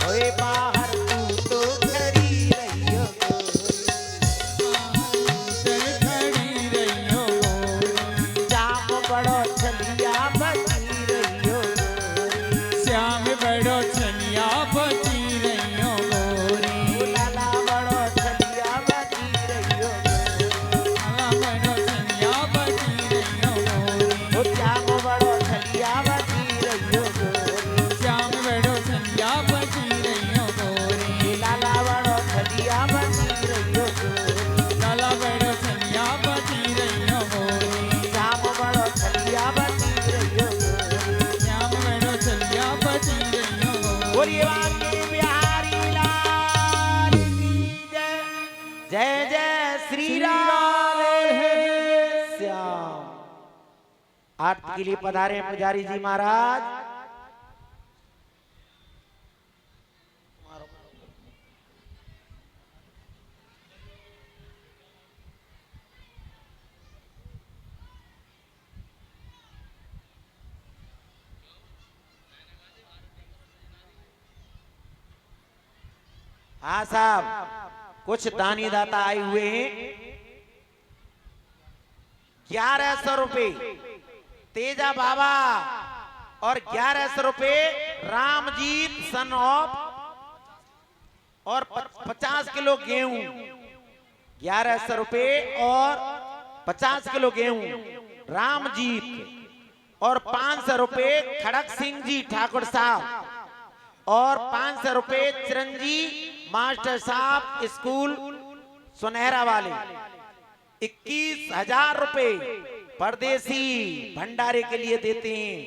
ओए बाहर तू तो खड़ी रहियो गोरी, भीतर खड़ी रहियो गोरी, श्याम बड़ो छलिया बची रहियो गोरी, श्याम बड़ो छलिया बची रहियो गोरी, ओ लाला बड़ो छलिया बची रहियो गोरी, लाला बड़ो छलिया बोलिए बांके बिहारी लाल की जय। जय जय श्री राम श्याम। आरती के लिए पधारे पुजारी जी महाराज। हाँ साहब, कुछ दानी दाता आए हुए हैं। 1100 रुपए तेजा बाबा और 1100 रुपए रामजीत सन ऑफ और 50 किलो गेहूं। 1100 रुपए और 50 किलो गेहूं रामजीत और 500 रुपए खड़क सिंह जी ठाकुर साहब और 500 रुपए चिरंजी मास्टर साहब स्कूल सुनहरा वाले। 21,000 रुपए परदेसी भंडारे के लिए देते हैं।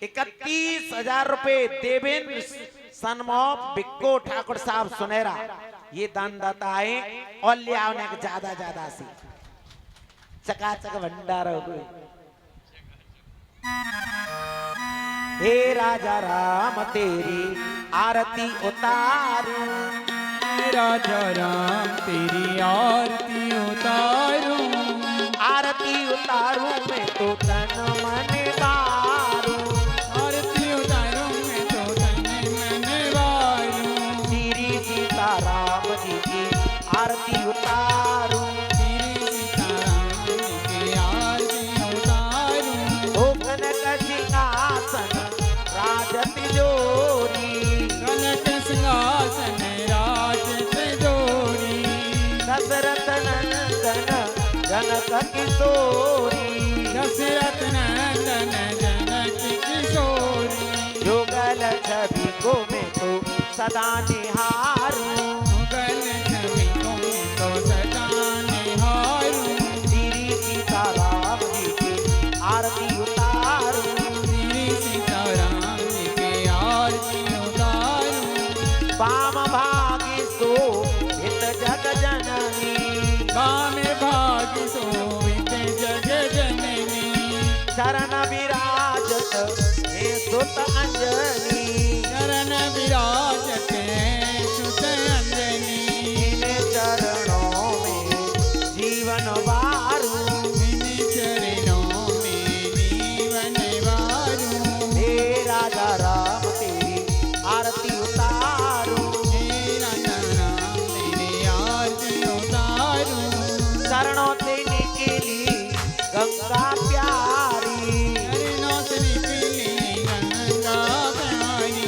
31,000 रुपए देवेंद्र सनमॉफ बिक्को ठाकुर साहब सुनहरा। ये दानदाता आए और ले आने का ज्यादा से चकाचक भंडारा हो। हे राजा राम तेरी आरती उतारूं। राजा राम तेरी आरती उतारूं। आरती उतारूं मैं तो तन मन वारूं। आरती उतारूं मैं तो तन मन वारूं। श्री सीताराम जी की आरती उतारूं। श्री सीताराम जी की आरती उतारूं। ओ कनक सिंहासन राजत जोरी। कनक सिंहासन राजत जोरी। दशरथ नंदन जनक किशोरी। दशरथ नंदन जनक किशोरी। युगल छवि को मैं तो सदा निहारूं। मुगल छवि को मैं तो सदा निहारूं। श्री सीताराम जी की आरती उतारूं। श्री सीताराम जी की आरती उतारूं। वाम भागी सो हित जग जननी। वाम भागी शोभित जग जननी। शरण विराजत हे सुत अंजनी। शरण विराजत है सुत अंजनी। इन्हें चरणों में जीवन वारूं। इन्हीं चरणों में जीवन वारूं। हे राजा राम तेरी आरती उतारूं। हे राजा राम तेरी आरती उतारूं। शरणों से निकली गंगा प्यारी। चरणों से निकली गंगा प्यारी।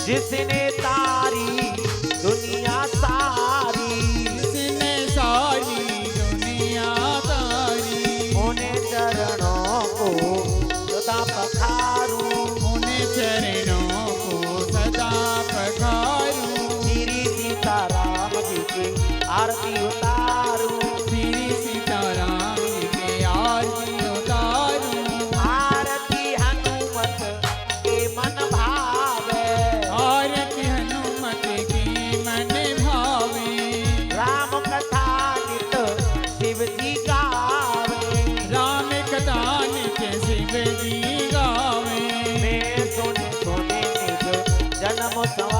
जिसने तारी दुनिया सारी। जिसने सारी दुनिया तारी। उन्हें चरणों को सदा पखारूं। उन्हें चरणों को सदा पखारूं। श्री सीताराम जी की आरती उतारूं। श्री सीताराम जी की आरती उतारूं। आरती हनुमत के मन भावे। आरती हनुमत की मन भावे। राम कथा नित शिव जी गावे। राम कथा नित्य शिव जी गावे। मैं सुने सुने निज जन्म सवा